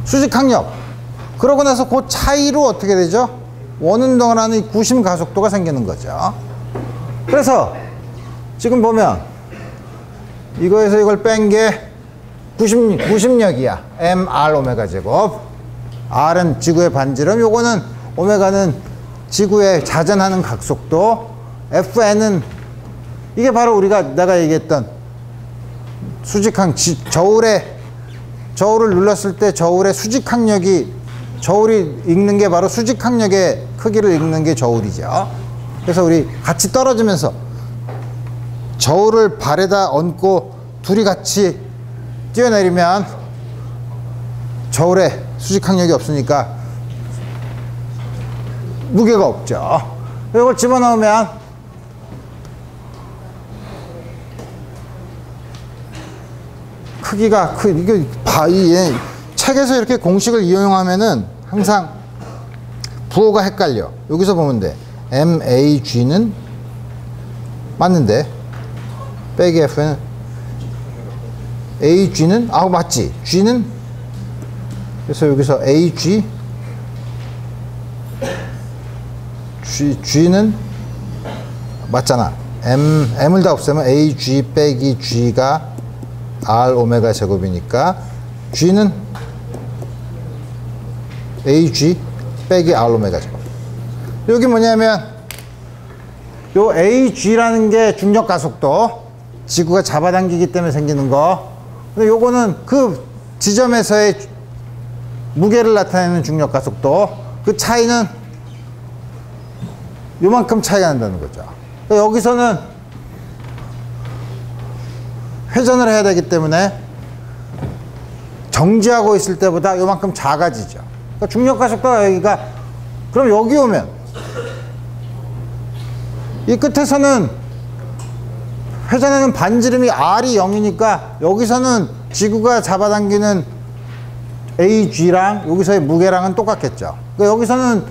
수직 항력. 그러고 나서 그 차이로 어떻게 되죠? 원운동을 하는 이 구심 가속도가 생기는 거죠. 그래서 지금 보면 이거에서 이걸 뺀 게 구심력이야. mr 오메가 제곱. r은 지구의 반지름, 요거는 오메가는 지구에 자전하는 각속도, fn은 이게 바로 내가 얘기했던 수직항, 저울을 눌렀을 때 저울의 수직항력이, 저울이 읽는 게 바로 수직항력의 크기를 읽는 게 저울이죠. 그래서 우리 같이 떨어지면서 저울을 발에다 얹고 둘이 같이 뛰어내리면 저울에 수직항력이 없으니까 무게가 없죠. 이걸 집어넣으면 크기가 이게 책에서 이렇게 공식을 이용하면은 항상 부호가 헷갈려. 여기서 보면 돼. MAG는 맞는데 빼기 F는 AG는 맞지. G는 그래서 여기서 AG G는 맞잖아. M을 다 없애면 AG 빼기 G가 R 오메가 제곱이니까 G는 AG 빼기 R 오메가 제곱. 여기 뭐냐면 요 AG라는 게 중력 가속도, 지구가 잡아당기기 때문에 생기는 거. 근데 요거는 그 지점에서의 무게를 나타내는 중력 가속도, 그 차이는 요만큼 차이가 난다는 거죠. 그러니까 여기서는 회전을 해야 되기 때문에 정지하고 있을 때보다 요만큼 작아지죠. 그러니까 중력 가속도가 여기가, 그럼 여기 오면 이 끝에서는 회전하는 반지름이 R이 0이니까 여기서는 지구가 잡아당기는 AG랑 여기서의 무게랑은 똑같겠죠. 그러니까 여기서는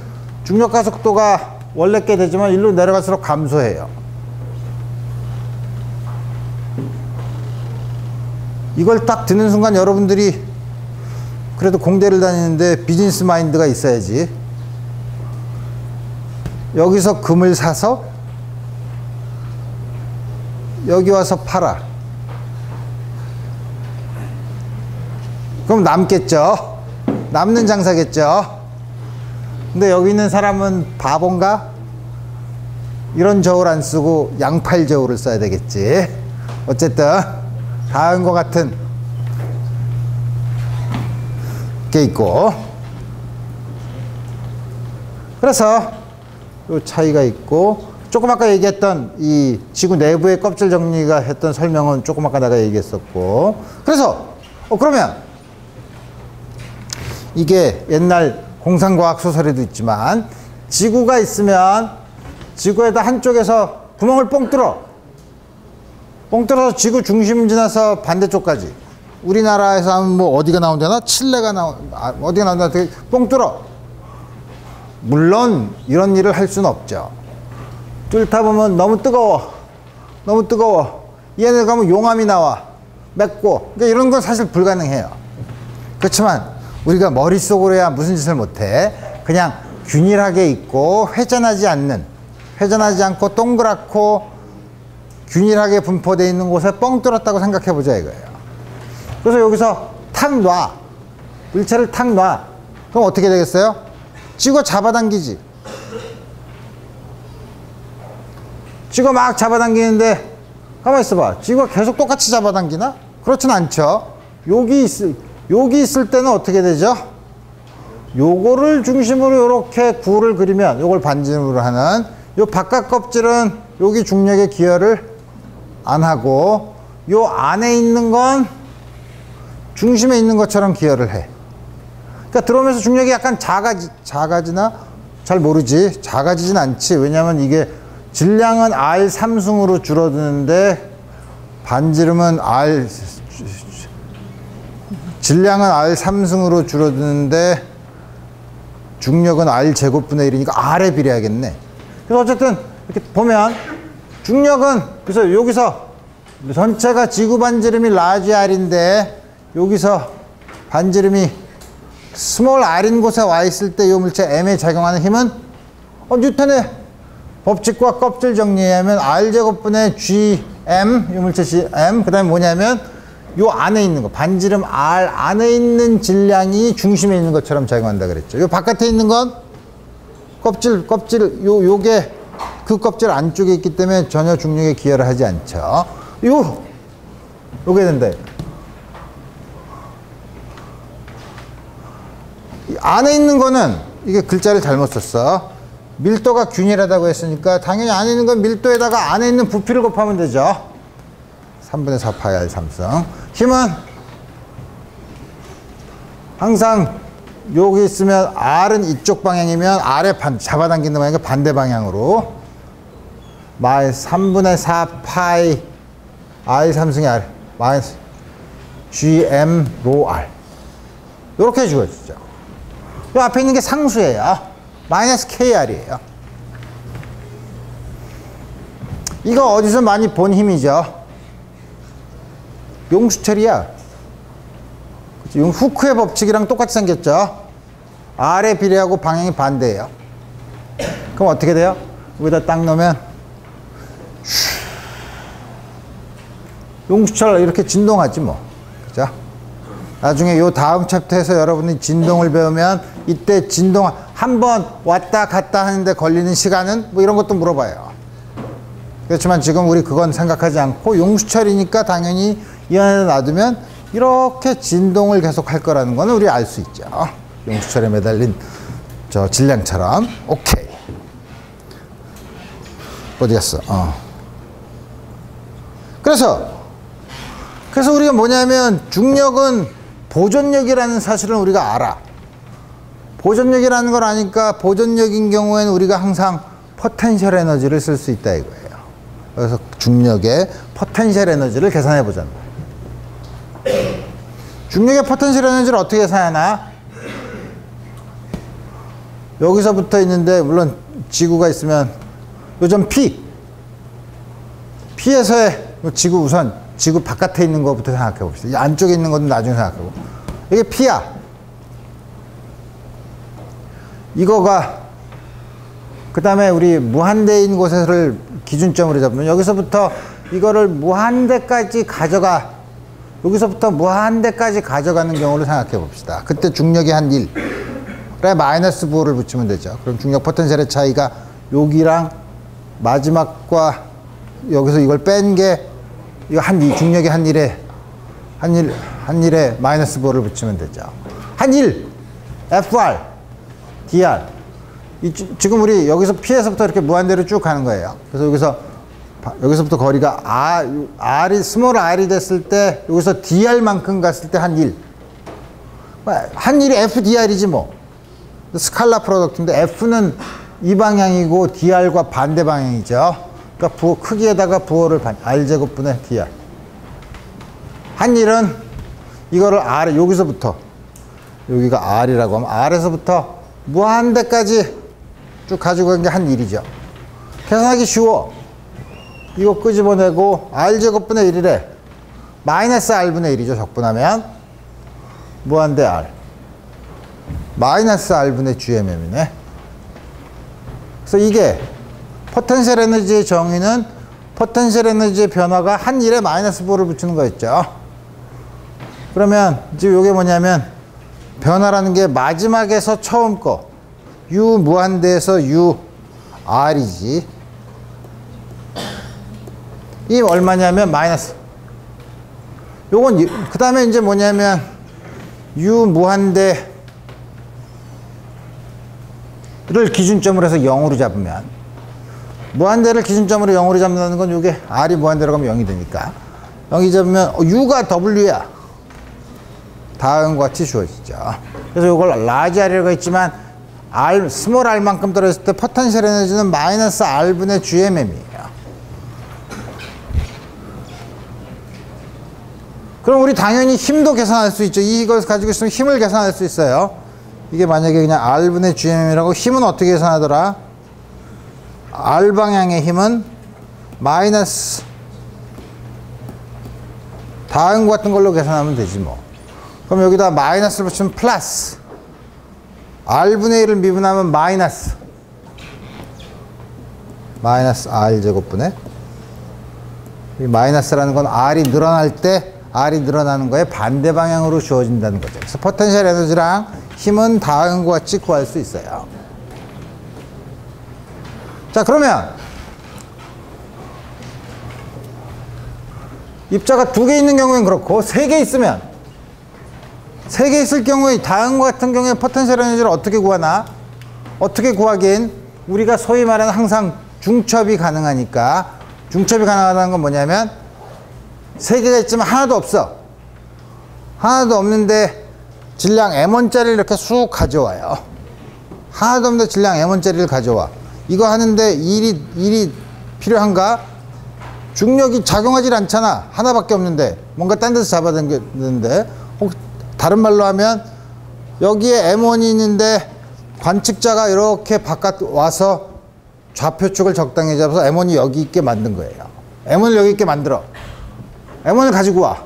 중력 가속도가 원래께 되지만 일로 내려갈수록 감소해요. 이걸 딱 듣는 순간 여러분들이 그래도 공대를 다니는데 비즈니스 마인드가 있어야지. 여기서 금을 사서 여기 와서 팔아. 그럼 남겠죠. 남는 장사겠죠. 근데 여기 있는 사람은 바본가? 이런 저울 안 쓰고 양팔 저울을 써야 되겠지. 어쨌든 다음과 같은 게 있고, 그래서 요 차이가 있고, 조금 아까 얘기했던 이 지구 내부의 껍질 정리가 했던 설명은 조금 아까 내가 얘기했었고, 그래서 그러면 이게 옛날 공상과학 소설에도 있지만 지구가 있으면 지구에다 한쪽에서 구멍을 뻥 뚫어서 지구 중심 지나서 반대쪽까지, 우리나라에서 하면 뭐 어디가 나온다나? 칠레가 어디가 나온다나? 되게 뻥 뚫어. 물론 이런 일을 할 수는 없죠. 뚫다 보면 너무 뜨거워. 얘네 가면 용암이 나와. 맵고. 그러니까 이런 건 사실 불가능해요. 그렇지만 우리가 머릿속으로 해야 무슨 짓을 못해. 그냥 균일하게 있고 회전하지 않고 동그랗고 균일하게 분포되어 있는 곳에 뻥 뚫었다고 생각해 보자 이거예요. 그래서 여기서 탁 놔. 물체를 탁 놔. 그럼 어떻게 되겠어요? 지구가 잡아당기지. 지구가 막 잡아당기는데 가만히 있어봐. 지구가 계속 똑같이 잡아당기나? 그렇진 않죠. 여기 있을 때는 어떻게 되죠? 요거를 중심으로 이렇게 구를 그리면, 요걸 반지름으로 하는 요 바깥 껍질은 여기 중력에 기여를 안 하고, 요 안에 있는 건 중심에 있는 것처럼 기여를 해. 그러니까 들어오면서 중력이 약간 작아지나? 잘 모르지. 작아지진 않지. 왜냐면 이게 질량은 R3승으로 줄어드는데 질량은 R3승으로 줄어드는데 중력은 R제곱분의 1이니까 R에 비례하겠네. 그래서 어쨌든 이렇게 보면 중력은, 그래서 여기서 전체가 지구 반지름이 라지 R인데 여기서 반지름이 스몰 r인 곳에 와 있을 때 이 물체 M에 작용하는 힘은 뉴턴의 법칙과 껍질 정리하면 R제곱분의 GM, 이 물체 GM, 그 다음에 뭐냐면 요 안에 있는 거, 반지름 R 안에 있는 질량이 중심에 있는 것처럼 작용한다 그랬죠. 요 바깥에 있는 건 껍질, 요게 그 껍질 안쪽에 있기 때문에 전혀 중력에 기여를 하지 않죠. 요게 된다. 이 안에 있는 거는, 이게 글자를 잘못 썼어. 밀도가 균일하다고 했으니까 당연히 안에 있는 건 밀도에다가 안에 있는 부피를 곱하면 되죠. 3분의 4 파이 R 3승. 힘은 항상 여기 있으면 R은 이쪽 방향이면 R에 잡아당기는 방향이 반대 방향으로 3분의 4 파이 R 3승의 R 마이너스 GM 로 R, 이렇게 주어지죠. 이 앞에 있는 게 상수예요. 마이너스 KR이에요. 이거 어디서 많이 본 힘이죠? 용수철이야. 후크의 법칙이랑 똑같이 생겼죠? R에 비례하고 방향이 반대예요. 그럼 어떻게 돼요? 여기다 딱 넣으면 용수철 이렇게 진동하지 뭐. 그죠? 나중에 요 다음 챕터에서 여러분이 진동을 배우면 이때 진동 한 번 왔다 갔다 하는데 걸리는 시간은 뭐 이런 것도 물어봐요. 그렇지만 지금 우리 그건 생각하지 않고 용수철이니까 당연히 이 안에 놔두면 이렇게 진동을 계속 할 거라는 거는 우리 알 수 있죠. 용수철에 매달린 저 질량처럼. 오케이. 어디 갔어? 그래서 우리가 뭐냐면 중력은 보존력이라는 사실은 우리가 알아. 보존력이라는 걸 아니까 보존력인 경우에는 우리가 항상 포텐셜 에너지를 쓸 수 있다 이거예요. 그래서 중력의 포텐셜 에너지를 계산해 보자는 거예요. 중력의 포텐셜 에너지를 어떻게 계산하나? 여기서부터 있는데 물론 지구가 있으면 요점 P에서의 지구 우선 지구 바깥에 있는 것부터 생각해 봅시다. 이 안쪽에 있는 것은 나중에 생각하고. 이게 P야. 이거가 그 다음에 우리 무한대인 곳을 기준점으로 잡으면 여기서부터 이거를 무한대까지 가져가. 여기서부터 무한대까지 가져가는 경우를 생각해 봅시다. 그때 중력이 한 1. 그래 마이너스 부호를 붙이면 되죠. 그럼 중력 포텐셜의 차이가 여기랑 마지막과 여기서 이걸 뺀 게 이거 중력이 한 1에 한 1에 마이너스 부호를 붙이면 되죠. 한 1 FR DR 지금 우리 여기서 P에서부터 이렇게 무한대로 쭉 가는 거예요. 그래서 여기서부터 거리가 R이 스몰 R이 됐을 때 여기서 DR만큼 갔을 때 한 1. 한 1이 FDR이지 뭐. 스칼라 프로덕트인데 F는 이 방향이고 DR과 반대 방향이죠. 그러니까 부호 크기에다가 부호를 R제곱분의 DR. 한 1은 이거를 R 여기서부터 여기가 R이라고 하면 R에서부터 무한대까지 쭉 가지고 간 게 한 1이죠. 계산하기 쉬워. 이거 끄집어내고 R제곱분의 1이래. 마이너스 R분의 1이죠. 적분하면 무한대 R 마이너스 R분의 GMM이네. 그래서 이게 포텐셜 에너지의 정의는 포텐셜 에너지의 변화가 한 1에 마이너스 부호를 붙이는 거였죠. 그러면 지금 이게 뭐냐면 변화라는 게 마지막에서 처음 거 U 무한대에서 U R이지. 이 얼마냐면 마이너스. 요건 그 다음에 이제 뭐냐면 U 무한대를 기준점으로 해서 0으로 잡으면 무한대를 기준점으로 0으로 잡는다는 건 이게 R이 무한대로 가면 0이 되니까 0이 잡으면 U가 W야. 다음과 같이 주어지죠. 그래서 이걸 라지 R이라고 했지만 스몰 R만큼 떨어졌을 때 포텐셜 에너지는 마이너스 R분의 GMM이에요. 그럼 우리 당연히 힘도 계산할 수 있죠. 이걸 가지고 있으면 힘을 계산할 수 있어요. 이게 만약에 그냥 R분의 GMM이라고 힘은 어떻게 계산하더라? R 방향의 힘은 마이너스 다음과 같은 걸로 계산하면 되지 뭐. 그럼 여기다 마이너스를 붙이면 플러스 R분의 1을 미분하면 마이너스 R제곱분의 이 마이너스라는 건 R이 늘어날 때 R이 늘어나는 거에 반대 방향으로 주어진다는 거죠. 그래서 포텐셜 에너지랑 힘은 다음과 같이 구할 수 있어요. 자, 그러면 입자가 2개 있는 경우엔 그렇고 3개 있으면 3개 있을 경우에 다음과 같은 경우에 포텐셜 에너지를 어떻게 구하나? 어떻게 구하긴 우리가 소위 말하는 항상 중첩이 가능하니까 중첩이 가능하다는 건 뭐냐면 3개가 있지만 하나도 없어. 하나도 없는데 질량 M1짜리를 이렇게 쑥 가져와요. 하나도 없는데 질량 M1짜리를 가져와. 이거 하는데 일이 필요한가? 중력이 작용하지 않잖아. 하나밖에 없는데 뭔가 딴 데서 잡아당겼는데 다른 말로 하면 여기에 M1이 있는데 관측자가 이렇게 바깥 와서 좌표 쪽을 적당히 잡아서 M1이 여기 있게 만든 거예요. M1을 여기 있게 만들어. M1을 가지고 와.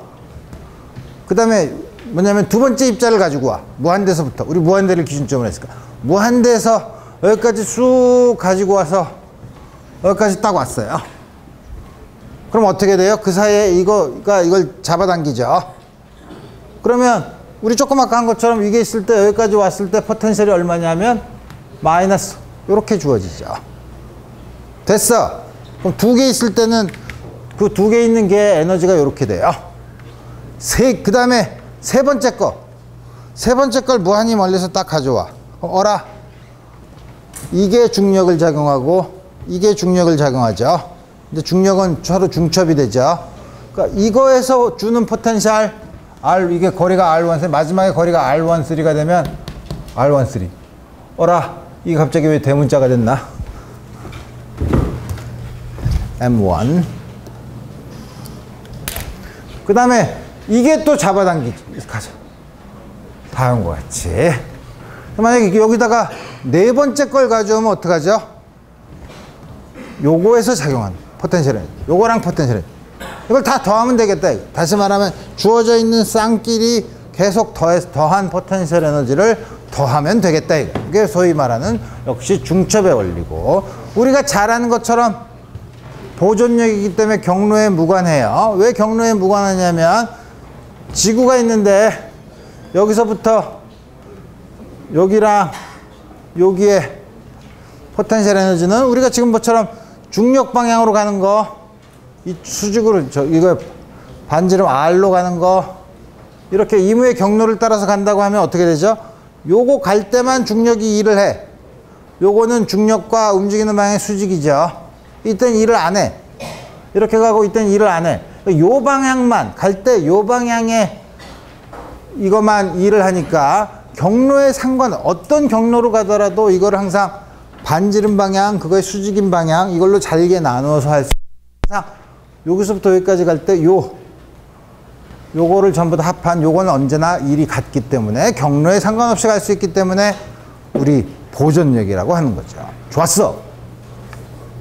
그 다음에 뭐냐면 두 번째 입자를 가지고 와. 무한대에서부터. 우리 무한대를 기준점으로 했으니까. 무한대에서 여기까지 쑥 가지고 와서 여기까지 딱 왔어요. 그럼 어떻게 돼요? 그 사이에 이걸 잡아당기죠. 그러면 우리 조금 아까 한 것처럼 이게 있을 때 여기까지 왔을 때 포텐셜이 얼마냐면 마이너스 이렇게 주어지죠. 됐어. 그럼 두 개 있을 때는 그 두 개 있는 게 에너지가 이렇게 돼요. 그 다음에 세 번째 걸 무한히 멀리서 딱 가져와. 어라. 이게 중력을 작용하고 이게 중력을 작용하죠. 근데 중력은 서로 중첩이 되죠. 그러니까 이거에서 주는 포텐셜 이게 거리가 R13, 마지막에 거리가 R13가 되면 R13. 어라, 이게 갑자기 왜 대문자가 됐나? M1. 그 다음에 이게 또 잡아당기지. 가자. 다음과 같이. 만약에 여기다가 네 번째 걸 가져오면 어떡하죠? 요거에서 작용하는 포텐셜 에너지. 요거랑 포텐셜 에너지. 이걸 다 더하면 되겠다. 다시 말하면 주어져 있는 쌍끼리 계속 더한 포텐셜 에너지를 더하면 되겠다. 이게 소위 말하는 역시 중첩의 원리고, 우리가 잘 아는 것처럼 보존력이기 때문에 경로에 무관해요. 왜 경로에 무관하냐면 지구가 있는데 여기서부터 여기랑 여기에 포텐셜 에너지는 우리가 지금 뭐처럼 중력 방향으로 가는 거, 이 수직으로 이거 반지름 R로 가는 거, 이렇게 이무의 경로를 따라서 간다고 하면 어떻게 되죠? 요거 갈 때만 중력이 일을 해. 요거는 중력과 움직이는 방향의 수직이죠. 이때는 일을 안 해. 이렇게 가고 이때는 일을 안 해. 요 방향만 갈 때 요 방향에 이것만 일을 하니까 경로에 어떤 경로로 가더라도 이거를 항상 반지름 방향, 그거의 수직인 방향, 이걸로 잘게 나누어서 할 수 있어요. 여기서부터 여기까지 갈 때 요거를 전부 다 합한 요거는 언제나 일이 같기 때문에 경로에 상관없이 갈 수 있기 때문에 우리 보존력이라고 하는 거죠. 좋았어.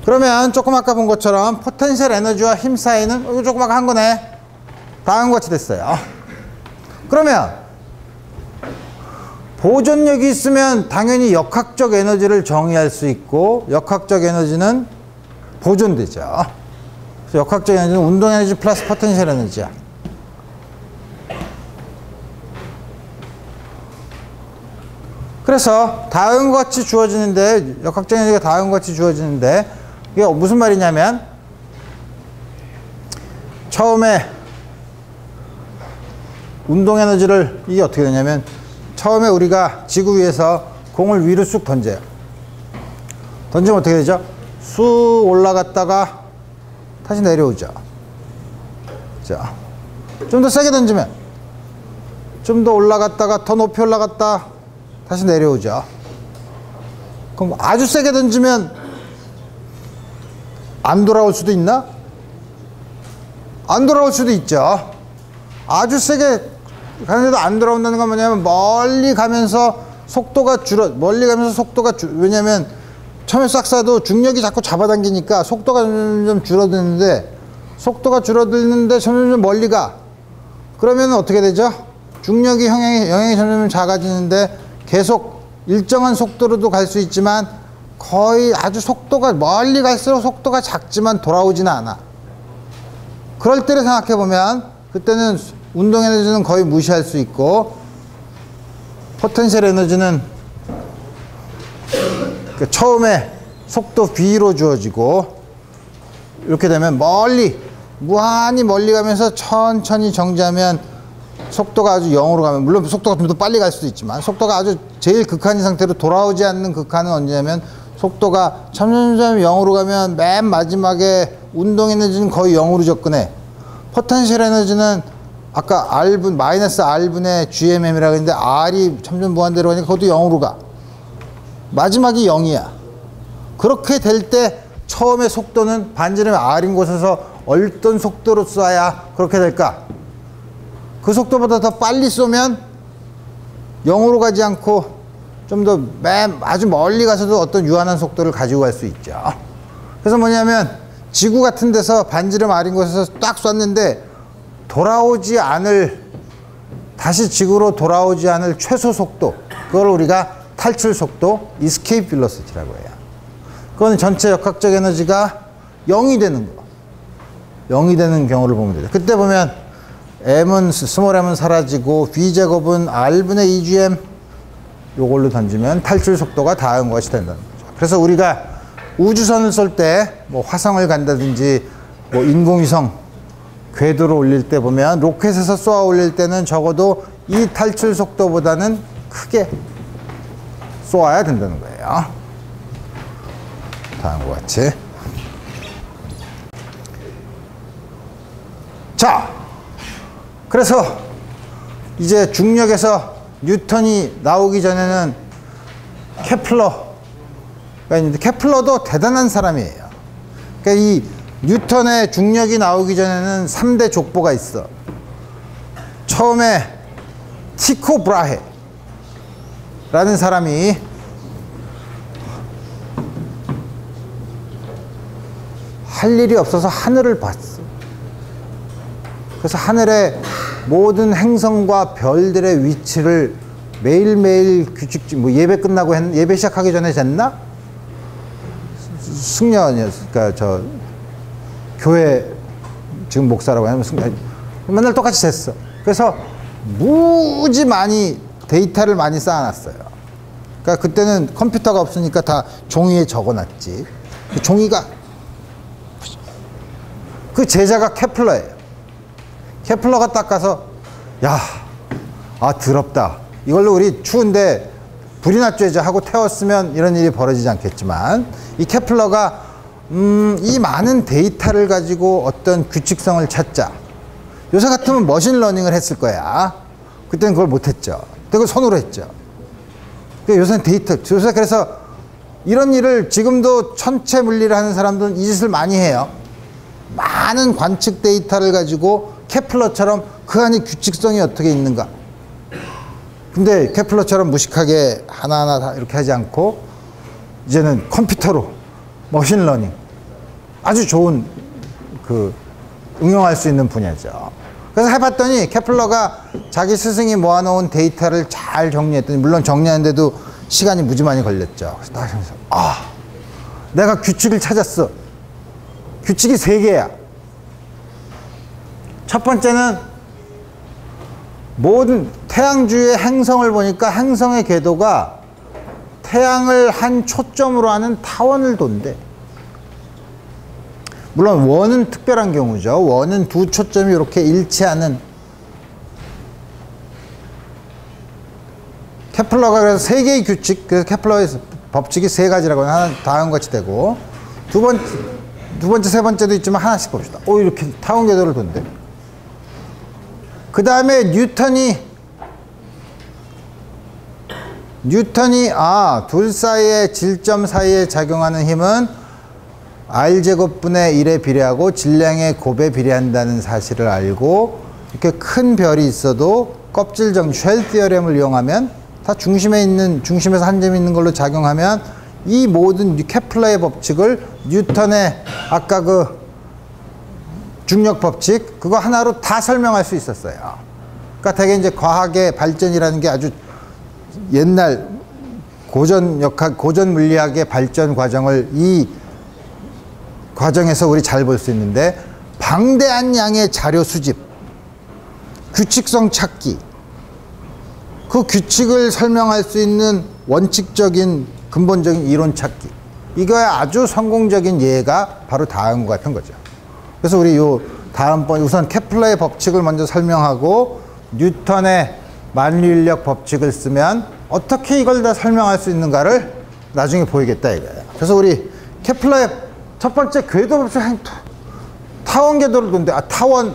그러면 조금 아까 본 것처럼 포텐셜 에너지와 힘 사이는 이거 조금 아까 한 거네. 다음과 같이 됐어요. 그러면 보존력이 있으면 당연히 역학적 에너지를 정의할 수 있고, 역학적 에너지는 보존되죠. 그래서 역학적 에너지는 운동 에너지 플러스 포텐셜 에너지야. 그래서 다음과 같이 주어지는데, 역학적 에너지가 다음과 같이 주어지는데, 이게 무슨 말이냐면, 처음에 운동 에너지를, 이게 어떻게 되냐면, 처음에 우리가 지구 위에서 공을 위로 쑥 던져요. 던지면 어떻게 되죠? 쑥 올라갔다가 다시 내려오죠. 자, 좀 더 세게 던지면 좀 더 올라갔다가 더 높이 올라갔다 다시 내려오죠. 그럼 아주 세게 던지면 안 돌아올 수도 있나? 안 돌아올 수도 있죠. 아주 세게 가는데도 안 돌아온다는 건 뭐냐면 멀리 가면서 속도가 왜냐면 처음에 싹 쏴도 중력이 자꾸 잡아당기니까 속도가 점점 줄어드는데, 점점 멀리 가. 그러면 어떻게 되죠? 중력이 영향이 점점 작아지는데 계속 일정한 속도로도 갈 수 있지만 거의 아주 속도가 멀리 갈수록 속도가 작지만 돌아오지는 않아. 그럴 때를 생각해 보면 그때는 운동 에너지는 거의 무시할 수 있고, 포텐셜 에너지는 처음에 속도 V로 주어지고, 이렇게 되면 무한히 멀리 가면서 천천히 정지하면 속도가 아주 0으로 가면, 물론 속도가 좀 더 빨리 갈 수도 있지만 속도가 아주 제일 극한인 상태로 돌아오지 않는 극한은 언제냐면, 속도가 점점 0으로 가면 맨 마지막에 운동 에너지는 거의 0으로 접근해. 포텐셜 에너지는 아까 마이너스 R분의 GMM이라고 했는데 R이 점점 무한대로 가니까 그것도 0으로 가. 마지막이 0이야. 그렇게 될 때 처음에 속도는 반지름이 R인 곳에서 어떤 속도로 쏴야 그렇게 될까? 그 속도보다 더 빨리 쏘면 0으로 가지 않고 좀 더 아주 멀리 가서도 어떤 유한한 속도를 가지고 갈 수 있죠. 그래서 뭐냐면 지구 같은 데서 반지름 R인 곳에서 딱 쐈는데 다시 지구로 돌아오지 않을 최소 속도, 그걸 우리가 탈출 속도, escape velocity라고 해요. 그건 전체 역학적 에너지가 0이 되는 거. 0이 되는 경우를 보면 돼요. 그때 보면 m은 스몰 m은 사라지고 v제곱은 r분의 2gm 요걸로 던지면 탈출 속도가 다음 것이 된다는 거죠. 그래서 우리가 우주선을 쏠 때 뭐 화성을 간다든지 뭐 인공위성 궤도를 올릴 때 보면 로켓에서 쏘아 올릴 때는 적어도 이 탈출 속도보다는 크게 쏘아야 된다는 거예요. 다음과 같이. 자, 그래서 이제 중력에서 뉴턴이 나오기 전에는 케플러가 있는데 케플러도 대단한 사람이에요. 그러니까 이 뉴턴의 중력이 나오기 전에는 3대 족보가 있어. 처음에 티코 브라헤 라는 사람이 할 일이 없어서 하늘을 봤어. 그래서 하늘의 모든 행성과 별들의 위치를 매일매일 규칙, 뭐 예배 끝나고 예배 시작하기 전에 쟀나? 승려였으니까 저 교회 지금 목사라고 하면 승려, 맨날 똑같이 쟀어. 그래서 무지 많이 데이터를 많이 쌓아놨어요. 그러니까 그때는 컴퓨터가 없으니까 다 종이에 적어놨지. 그 종이가 그 제자가 케플러예요. 케플러가 딱 가서 야, 아 더럽다. 이걸로 우리 추운데 불이나 쬐자 하고 태웠으면 이런 일이 벌어지지 않겠지만 이 케플러가 이 많은 데이터를 가지고 어떤 규칙성을 찾자. 요새 같으면 머신러닝을 했을 거야. 그때는 그걸 못했죠. 그걸 손으로 했죠. 요새는 데이터. 요새 그래서 이런 일을 지금도 천체 물리를 하는 사람들은 이 짓을 많이 해요. 많은 관측 데이터를 가지고 케플러처럼 그 안에 규칙성이 어떻게 있는가. 근데 케플러처럼 무식하게 하나하나 다 이렇게 하지 않고 이제는 컴퓨터로 머신러닝 아주 좋은 그 응용할 수 있는 분야죠. 그래서 해봤더니 케플러가 자기 스승이 모아놓은 데이터를 잘 정리했더니 물론 정리하는데도 시간이 무지 많이 걸렸죠. 그래서 딱 하면서 아, 내가 규칙을 찾았어. 규칙이 3개야. 첫 번째는 모든 태양 주위의 행성을 보니까 행성의 궤도가 태양을 한 초점으로 하는 타원을 돈대. 물론 원은 특별한 경우죠. 원은 두 초점이 이렇게 일치하는. 케플러가 그래서 3개의 규칙, 그래서 케플러의 법칙이 3가지라고 하나 다음 같이 되고 두 번째, 세 번째도 있지만 하나씩 봅시다. 오, 이렇게 타원 궤도를 돈대. 그 다음에 뉴턴이 둘 사이의 질점 사이에 작용하는 힘은 R제곱분의 1에 비례하고 질량의 곱에 비례한다는 사실을 알고 이렇게 큰 별이 있어도 껍질 정리, 쉘 티어렘을 이용하면 다 중심에서 한 점이 있는 걸로 작용하면 이 모든 케플러의 법칙을 뉴턴의 아까 그 중력 법칙 그거 하나로 다 설명할 수 있었어요. 그러니까 되게 이제 과학의 발전이라는 게 아주 옛날 고전 물리학의 발전 과정을 이 과정에서 우리 잘 볼 수 있는데 방대한 양의 자료 수집, 규칙성 찾기, 그 규칙을 설명할 수 있는 원칙적인 근본적인 이론 찾기, 이거의 아주 성공적인 예가 바로 다음과 같은 거죠. 그래서 우리 요 다음번 우선 케플러의 법칙을 먼저 설명하고 뉴턴의 만유인력 법칙을 쓰면 어떻게 이걸 다 설명할 수 있는가를 나중에 보이겠다 이거예요. 그래서 우리 케플러의 첫 번째 궤도 법칙, 타원 궤도를 돈데, 타원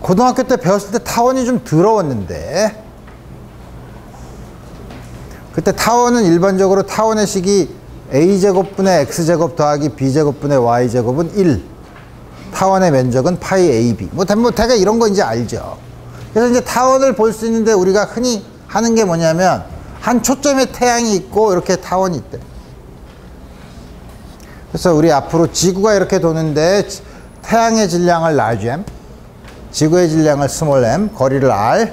고등학교 때 배웠을 때 타원이 좀 더러웠는데 그때 타원은 일반적으로 타원의 식이 a제곱분의 x제곱 더하기 b제곱분의 y제곱은 1, 타원의 면적은 파이 ab. 뭐 대가 이런 거 이제 알죠. 그래서 이제 타원을 볼 수 있는데 우리가 흔히 하는 게 뭐냐면 한 초점에 태양이 있고 이렇게 타원이 있대. 그래서 우리 앞으로 지구가 이렇게 도는데 태양의 질량을 large m, 지구의 질량을 small m, 거리를 r,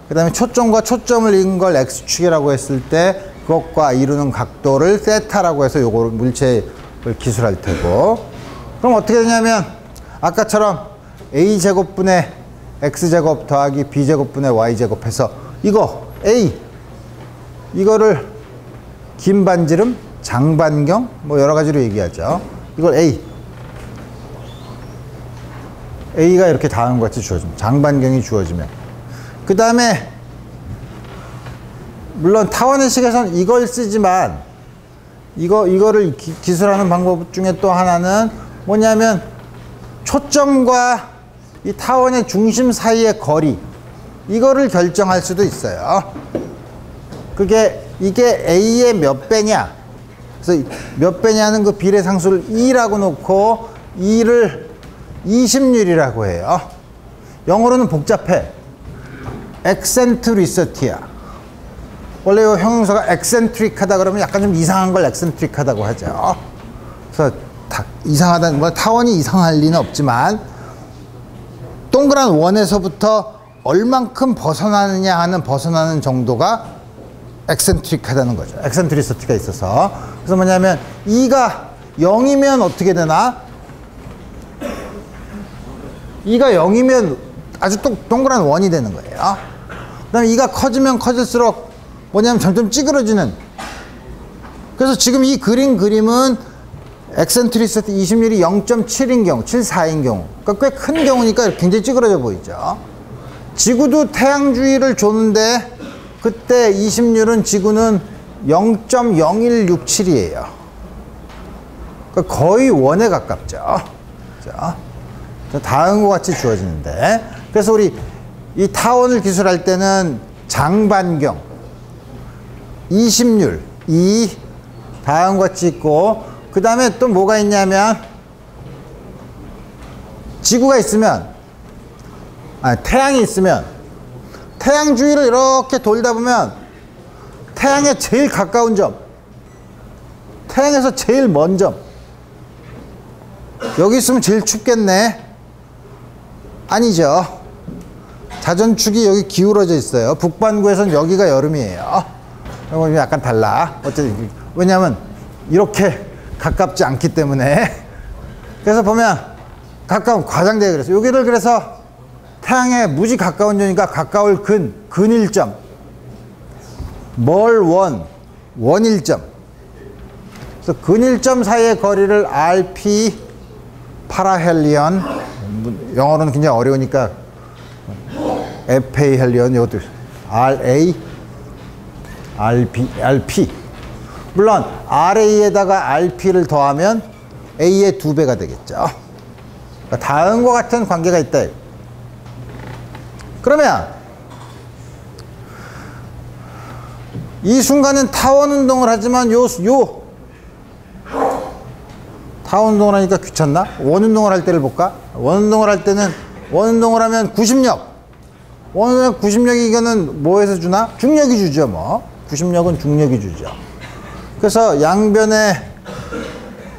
그 다음에 초점과 초점을 잇은 걸 x축이라고 했을 때 그것과 이루는 각도를 세타라고 해서 요거를 물체를 기술할 테고, 그럼 어떻게 되냐면 아까처럼 a제곱분의 x제곱 더하기 b제곱분의 y제곱 해서 이거 a 이거를 긴 반지름, 장반경 뭐 여러 가지로 얘기하죠. 이걸 a가 이렇게 다음과 같이 주어집니다. 장반경이 주어지면 그 다음에 물론 타원의식에서는 이걸 쓰지만 이거를 기술하는 방법 중에 또 하나는 뭐냐면 초점과 이 타원의 중심 사이의 거리 이거를 결정할 수도 있어요. 이게 a의 몇 배냐, 그래서 몇 배냐는 그 비례 상수를 2라고 놓고 2를 20률이라고 해요. 영어로는 복잡해. eccentricity야. 원래 이 형용사가 eccentric하다 그러면 약간 좀 이상한 걸 eccentric하다고 하죠. 그래서 이상하다는 건 타원이 이상할 리는 없지만 동그란 원에서부터 얼만큼 벗어나느냐 하는 벗어나는 정도가 eccentric하다는 거죠. eccentricity가 있어서. 그래서 뭐냐면 2가 0이면 어떻게 되나? 2가 0이면 아주 동그란 원이 되는 거예요. 그 다음에 2가 커지면 커질수록 뭐냐면 점점 찌그러지는. 그래서 지금 이 그림은 eccentricity 20률이 0.7인 경우, 7,4인 경우, 그러니까 꽤 큰 경우니까 굉장히 찌그러져 보이죠. 지구도 태양 주위를 도는데 그때 20률은 지구는 0.0167이에요. 그러니까 거의 원에 가깝죠. 자, 다음과 같이 주어지는데, 그래서 우리 이 타원을 기술할 때는 장반경 20률 2 다음과 같이 있고, 그 다음에 또 뭐가 있냐면 지구가 있으면 태양이 있으면 태양 주위를 이렇게 돌다 보면 태양에 제일 가까운 점, 태양에서 제일 먼 점, 여기 있으면 제일 춥겠네. 아니죠. 자전축이 여기 기울어져 있어요. 북반구에서는 여기가 여름이에요. 이거 약간 달라. 어쨌든 왜냐하면 이렇게 가깝지 않기 때문에. 그래서 보면 가까운 과장되게 그래서 여기를 그래서 태양에 무지 가까운 점이니까 가까울 근일점, 멀 원일점. 그래서 근일점 사이의 거리를 RP 파라헬리온, 영어로는 굉장히 어려우니까 에페이헬리온, 이것도 RA, RP. 물론 RA에다가 RP를 더하면 A의 2배가 되겠죠. 그러니까 다음과 같은 관계가 있다. 그러면 이 순간은 타원 운동을 하지만 타원 운동을 하니까 귀찮나? 원 운동을 할 때를 볼까? 원 운동을 할 때는 원 운동을 하면 구심력. 원 운동은 구심력이 이거는 뭐에서 주나? 중력이 주죠, 뭐. 구심력은 중력이 주죠. 그래서 양변에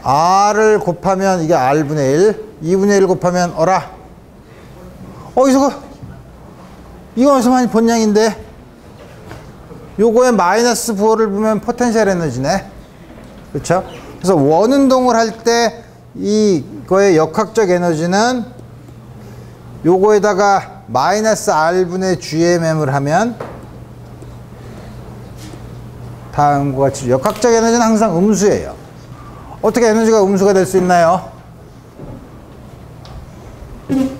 R을 곱하면 이게 R분의 1, 2분의 1 곱하면 어라. 이거 어디서 많이 본 양인데? 요거에 마이너스 4를 보면 포텐셜 에너지네. 그렇죠? 그래서 원 운동을 할 때 이거의 역학적 에너지는 요거에다가 마이너스 R분의 GMM을 하면 다음과 같이 역학적 에너지는 항상 음수예요. 어떻게 에너지가 음수가 될 수 있나요?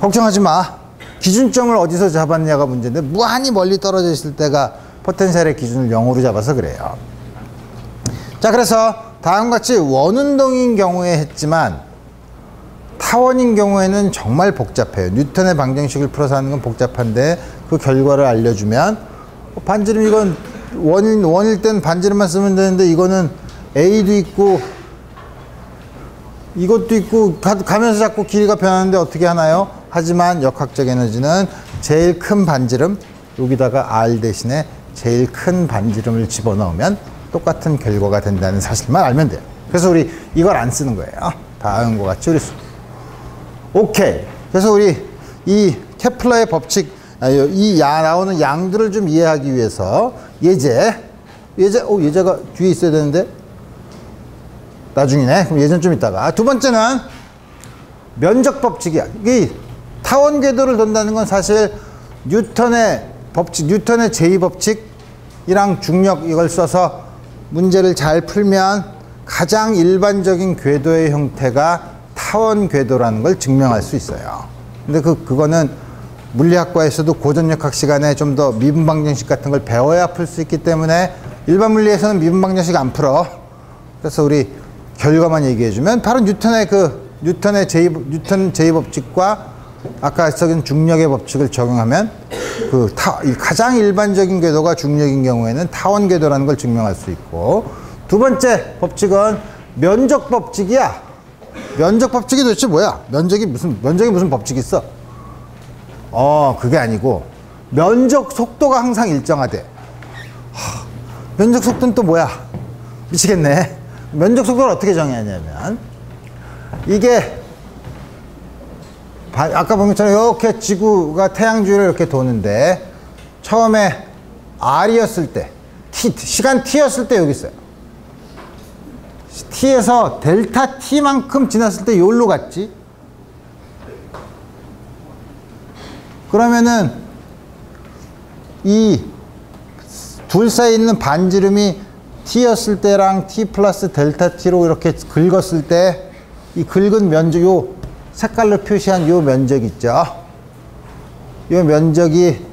걱정하지 마. 기준점을 어디서 잡았냐가 문제인데 무한히 멀리 떨어져 있을 때가 포텐셜의 기준을 0으로 잡아서 그래요. 자, 그래서 다음과 같이 원운동인 경우에 했지만 타원인 경우에는 정말 복잡해요. 뉴턴의 방정식을 풀어서 하는 건 복잡한데 그 결과를 알려주면 반지름 이건 원일 땐 반지름만 쓰면 되는데 이거는 A도 있고 이것도 있고 가면서 자꾸 길이가 변하는데 어떻게 하나요? 하지만 역학적 에너지는 제일 큰 반지름, 여기다가 R 대신에 제일 큰 반지름을 집어넣으면 똑같은 결과가 된다는 사실만 알면 돼요. 그래서 우리 이걸 안 쓰는 거예요. 다음과 같이 우리 오케이. 그래서 우리 이 케플러의 법칙, 나오는 양들을 좀 이해하기 위해서 예제 예제가 뒤에 있어야 되는데 나중이네. 그럼 예전 좀 있다가. 두 번째는 면적 법칙이야. 이 타원 궤도를 돈다는 건 사실 뉴턴의 법칙, 뉴턴의 제2법칙이랑 중력 이걸 써서 문제를 잘 풀면 가장 일반적인 궤도의 형태가 타원 궤도라는 걸 증명할 수 있어요. 근데 그거는 물리학과에서도 고전역학 시간에 좀 더 미분방정식 같은 걸 배워야 풀 수 있기 때문에 일반 물리에서는 미분방정식 안 풀어. 그래서 우리 결과만 얘기해주면 바로 뉴턴의 뉴턴 제2법칙과 아까 써진 중력의 법칙을 적용하면 가장 일반적인 궤도가 중력인 경우에는 타원 궤도라는 걸 증명할 수 있고, 두 번째 법칙은 면적 법칙이야. 면적 법칙이 도대체 뭐야? 면적이 무슨 법칙이 있어? 그게 아니고 면적 속도가 항상 일정하대. 면적 속도는 또 뭐야? 미치겠네. 면적 속도를 어떻게 정의하냐면, 이게 아까 보면 이렇게 지구가 태양 주위를 이렇게 도는데, 처음에 R이었을 때, 시간 T였을 때 여기 있어요. T에서 델타 T만큼 지났을 때 여기로 갔지. 그러면은 이 둘 사이에 있는 반지름이 T였을 때랑 T 플러스 델타 T로 이렇게 긁었을 때 이 긁은 면적, 요 색깔로 표시한 요 면적 있죠. 요 면적이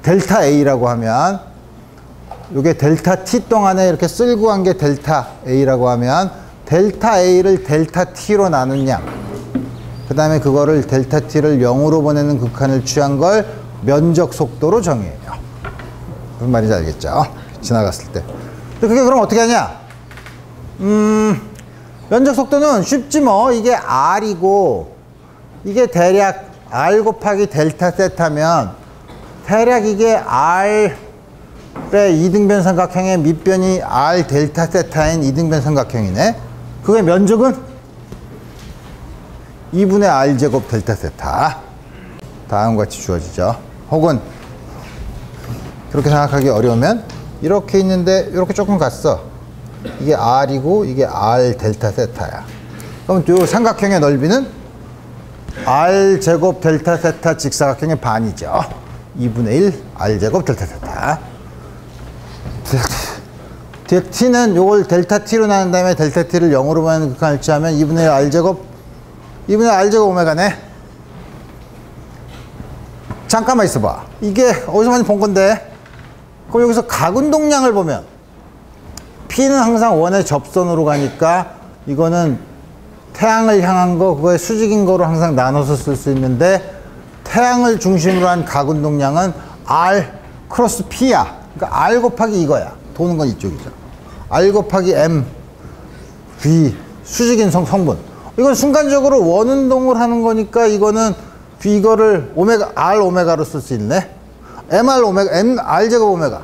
델타 A라고 하면, 요게 델타 T 동안에 이렇게 쓸고 간 게 델타 A라고 하면, 델타 A를 델타 T로 나눈 양, 그 다음에 그거를 델타 T를 0으로 보내는 극한을 취한 걸 면적 속도로 정의해요. 무슨 말인지 알겠죠? 지나갔을 때. 그게 그럼 어떻게 하냐? 면적 속도는 쉽지 뭐. 이게 R이고, 이게 대략 R 곱하기 델타 세타면, 대략 이게 R의 이등변 삼각형의 밑변이 R 델타 세타인 이등변 삼각형이네. 그게 면적은 2분의 R 제곱 델타 세타. 다음과 같이 주어지죠. 혹은 그렇게 생각하기 어려우면 이렇게 있는데 이렇게 조금 갔어. 이게 R이고 이게 R 델타 세타야. 그럼 이 삼각형의 넓이는 R 제곱 델타 세타 직사각형의 반이죠. 2분의 1 R 제곱 델타 세타. T는 요걸 델타 T로 나눈 다음에 델타 T를 0으로 보내는 극한을 취하면 2분의 1 R 제곱, 2분의 1 R 제곱 오메가네. 잠깐만 있어봐. 이게 어디서 많이 본 건데? 그럼 여기서 각운동량을 보면 P는 항상 원의 접선으로 가니까 이거는 태양을 향한 거, 그거의 수직인 거로 항상 나눠서 쓸 수 있는데, 태양을 중심으로 한 각운동량은 R 크로스 P야. 그러니까 R 곱하기 이거야. 도는 건 이쪽이죠. R 곱하기 M V 수직인 성분. 이건 순간적으로 원운동을 하는 거니까 이거는 이거를 오메가 R 오메가로 쓸 수 있네. MR 오메가, M R 제곱 오메가.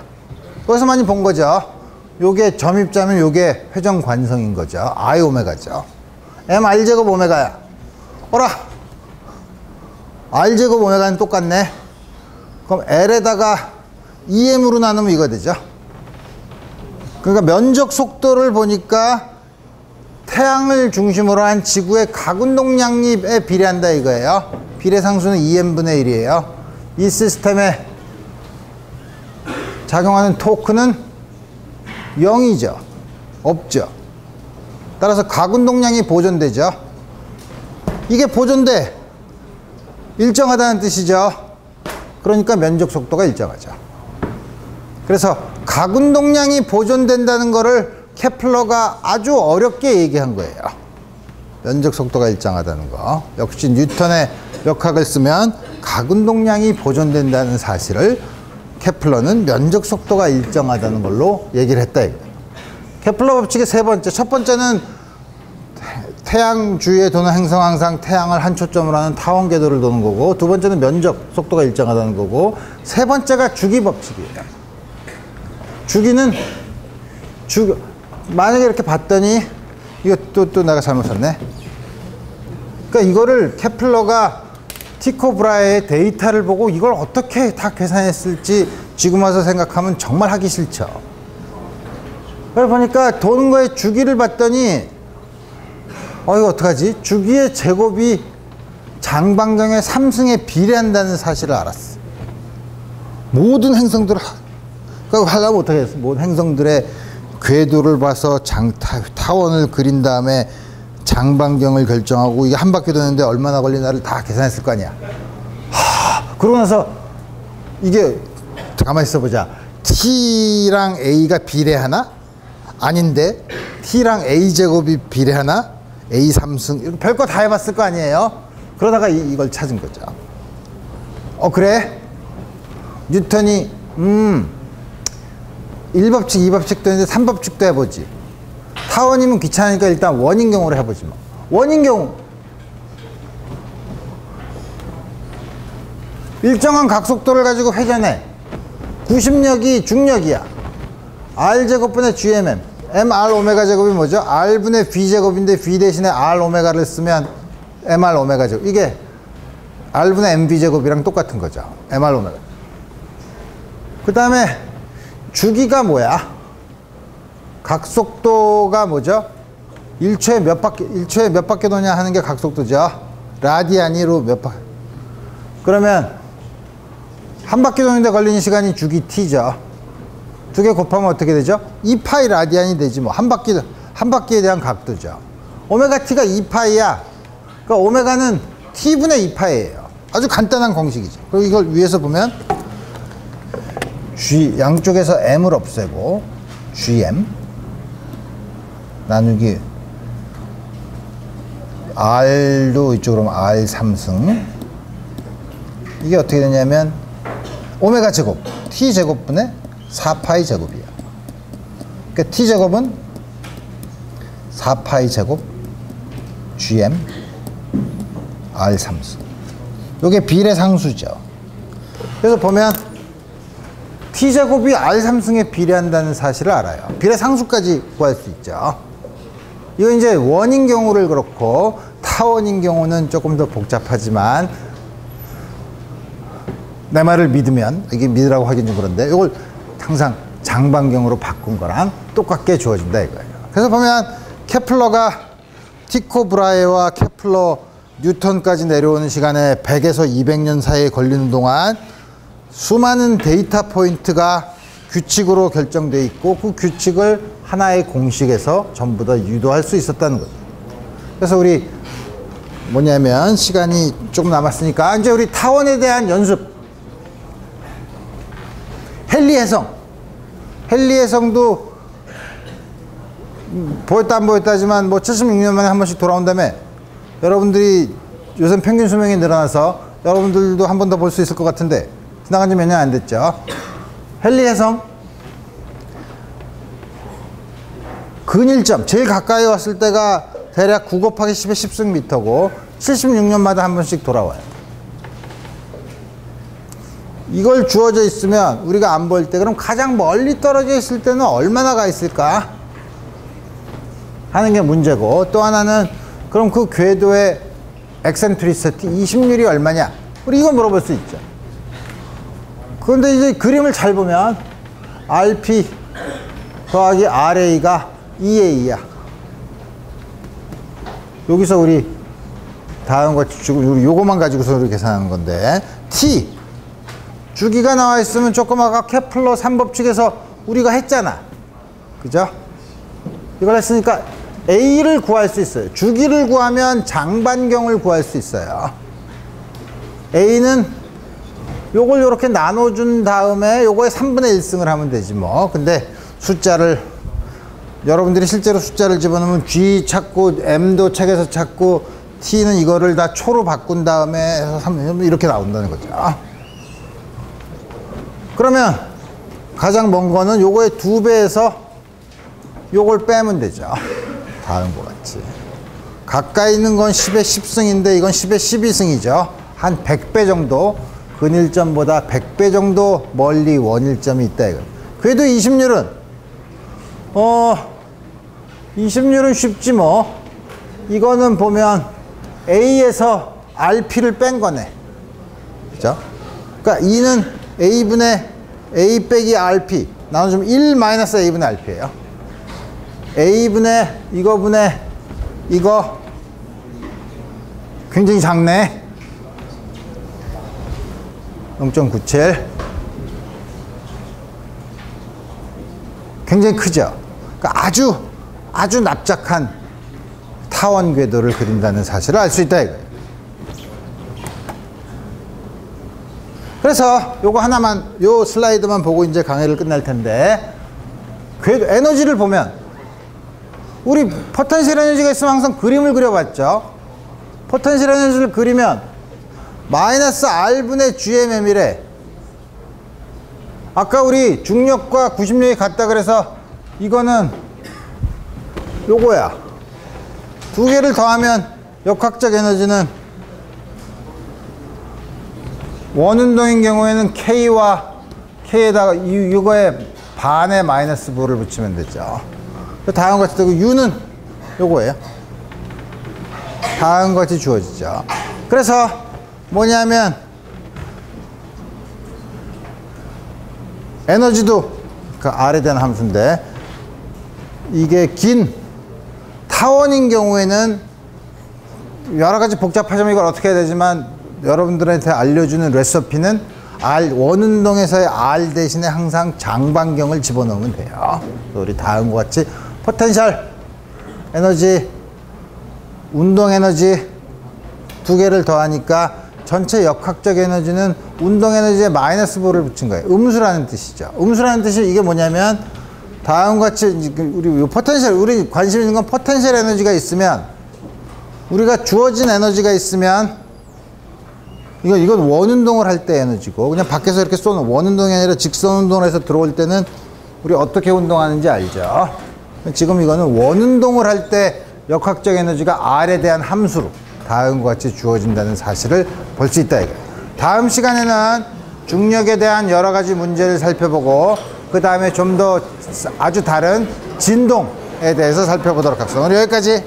거기서 많이 본 거죠. 요게 점입자면 요게 회전 관성인 거죠. I 오메가죠. M R 제곱 오메가야. 어라, R 제곱 오메가는 똑같네. 그럼 L에다가 EM으로 나누면 이거 되죠. 그러니까 면적 속도를 보니까 태양을 중심으로 한 지구의 각운동량에 비례한다 이거예요. 비례상수는 2n분의 1이에요. 이 시스템에 작용하는 토크는 0이죠. 없죠. 따라서 각운동량이 보존되죠. 이게 보존돼. 일정하다는 뜻이죠. 그러니까 면적 속도가 일정하죠. 그래서 각운동량이 보존된다는 거를 케플러가 아주 어렵게 얘기한 거예요. 면적 속도가 일정하다는 거. 역시 뉴턴의 역학을 쓰면 각운동량이 보존된다는 사실을 케플러는 면적 속도가 일정하다는 걸로 얘기를 했다 이거예요. 케플러 법칙의 세 번째, 첫 번째는 태양 주위에 도는 행성 항상 태양을 한 초점으로 하는 타원 궤도를 도는 거고, 두 번째는 면적 속도가 일정하다는 거고, 세 번째가 주기 법칙이에요. 주기는 만약에 이렇게 봤더니 이거 또 내가 잘못 썼네. 그러니까 이거를 케플러가 티코 브라의 데이터를 보고 이걸 어떻게 다 계산했을지 지금 와서 생각하면 정말 하기 싫죠. 그래 보니까 도는 거의 주기를 봤더니 이거 어떡하지? 주기의 제곱이 장방정의 3승에 비례한다는 사실을 알았어. 모든 행성들을 그러니까 하려면 어떻게 했어? 모든 행성들의 궤도를 봐서 타원을 그린 다음에 장방경을 결정하고 이게 한 바퀴 도는데 얼마나 걸리나를 다 계산했을 거 아니야. 그러고 나서 이게 가만히 있어보자. T랑 A가 비례하나? 아닌데 T랑 A제곱이 비례하나? A 3승 별거 다 해봤을 거 아니에요. 그러다가 이걸 찾은 거죠. 그래? 뉴턴이 1법칙 2법칙도 했는데 3법칙도 해보지. 타원이면 귀찮으니까 일단 원인 경우로 해보지 뭐. 원인 경우 일정한 각속도를 가지고 회전해. 구심력이 중력이야. R제곱분의 GMM MR 오메가 제곱이 뭐죠? R분의 V제곱인데 V 대신에 R 오메가를 쓰면 MR 오메가 제곱. 이게 R분의 MV 제곱이랑 똑같은 거죠. MR 오메가. 그 다음에 주기가 뭐야? 각속도가 뭐죠? 1초에 몇 바퀴 도냐 하는 게 각속도죠. 라디안으로 몇 바퀴. 그러면 한 바퀴 도는데 걸리는 시간이 주기 t죠. 두 개 곱하면 어떻게 되죠? 2파이 라디안이 되지 뭐. 한 바퀴에 대한 각도죠. 오메가 t가 2파이야. 그러니까 오메가는 t분의 2파이예요. 아주 간단한 공식이죠. 그리고 이걸 위에서 보면 G 양쪽에서 m을 없애고 gm 나누기 r도 이쪽으로 오면 r 3승. 이게 어떻게 되냐면 오메가 제곱 t 제곱분의 4파이 제곱이야. 그러니까 t 제곱은 4파이 제곱 gm r 3승. 요게 비례상수죠. 그래서 보면 t제곱이 r3승에 비례한다는 사실을 알아요. 비례상수까지 구할 수 있죠. 이거 이제 원인 경우를 그렇고 타원인 경우는 조금 더 복잡하지만 내 말을 믿으면 이게 믿으라고 하긴 좀 그런데 이걸 항상 장방경으로 바꾼 거랑 똑같게 주어진다 이거예요. 그래서 보면 케플러가 티코 브라헤와 케플러 뉴턴까지 내려오는 시간에 100에서 200년 사이에 걸리는 동안 수많은 데이터 포인트가 규칙으로 결정되어 있고 그 규칙을 하나의 공식에서 전부 다 유도할 수 있었다는 거죠. 그래서 우리 뭐냐면 시간이 조금 남았으니까 이제 우리 타원에 대한 연습. 헨리 해성도 보였다 안 보였다 하지만 뭐 76년 만에 한 번씩 돌아온다며. 여러분들이 요즘 평균 수명이 늘어나서 여러분들도 한 번 더 볼 수 있을 것 같은데 지나간 지 몇 년 안 됐죠. 헨리 해성 근일점 제일 가까이 왔을 때가 대략 9 곱하기 10의 10승미터고 76년마다 한 번씩 돌아와요. 이걸 주어져 있으면 우리가 안 볼 때 그럼 가장 멀리 떨어져 있을 때는 얼마나 가 있을까 하는 게 문제고, 또 하나는 그럼 그 궤도의 엑센트리시티 20률이 얼마냐 우리 이거 물어볼 수 있죠. 그런데 이제 그림을 잘 보면 RP 더하기 RA가 2A야. 여기서 우리 다음과 우리 요거만 가지고서 우리 계산하는 건데 T 주기가 나와 있으면 조금 아까 케플러 3법칙에서 우리가 했잖아. 그죠? 이걸 했으니까 A를 구할 수 있어요. 주기를 구하면 장반경을 구할 수 있어요. A는 요걸 이렇게 나눠준 다음에 요거에 3분의 1승을 하면 되지 뭐. 근데 숫자를 여러분들이 실제로 숫자를 집어넣으면 G 찾고 M도 책에서 찾고 T는 이거를 다 초로 바꾼 다음에 해서 3 이렇게 나온다는 거죠. 그러면 가장 먼 거는 요거의 2배에서 요걸 빼면 되죠. 다음과 같이 가까이 있는 건 10의 10승인데 이건 10의 12승이죠. 한 100배 정도 근일점보다 100배 정도 멀리 원일점이 있다 이거. 그래도 20률은 20률은 쉽지 뭐. 이거는 보면 A에서 RP를 뺀 거네. 그죠? 그러니까 2는 A분의 A 빼기 RP 나눠주면 1 마이너스 A분의 RP예요. A분의 이거분의 이거 굉장히 작네. 0.97 굉장히 크죠. 그러니까 아주 납작한 타원 궤도를 그린다는 사실을 알 수 있다 이거예요. 그래서 요거 하나만, 요 슬라이드만 보고 이제 강의를 끝날 텐데, 궤도 에너지를 보면 우리 포텐셜 에너지가 있으면 항상 그림을 그려봤죠. 포텐셜 에너지를 그리면 마이너스 R분의 GMM이래. 아까 우리 중력과 구심력이 같다 그래서 이거는 요거야. 두 개를 더하면 역학적 에너지는 원운동인 경우에는 K와 K에다가 이거에 반의 마이너스 부를 붙이면 되죠. 다음과 같이 되고 U는 요거예요. 다음과 같이 주어지죠. 그래서 뭐냐면 에너지도 그 R에 대한 함수인데, 이게 긴 타원인 경우에는 여러 가지 복잡하지만 이걸 어떻게 해야 되지만 여러분들한테 알려주는 레시피는 R, 원운동에서의 R 대신에 항상 장반경을 집어넣으면 돼요. 우리 다음과 같이 포텐셜 에너지, 운동 에너지 두 개를 더하니까 전체 역학적 에너지는 운동 에너지에 마이너스 부를 붙인 거예요. 음수라는 뜻이죠. 음수라는 뜻이 이게 뭐냐면 다음과 같이 우리 포텐셜, 우리 관심 있는 건 포텐셜 에너지가 있으면, 우리가 주어진 에너지가 있으면 이건 원운동을 할 때 에너지고, 그냥 밖에서 이렇게 쏘는 원운동이 아니라 직선 운동을 해서 들어올 때는 우리 어떻게 운동하는지 알죠. 지금 이거는 원운동을 할 때 역학적 에너지가 R에 대한 함수로 다음과 같이 주어진다는 사실을 볼 수 있다 이거예요. 다음 시간에는 중력에 대한 여러 가지 문제를 살펴보고, 그 다음에 좀 더 아주 다른 진동에 대해서 살펴보도록 하겠습니다. 오늘 여기까지.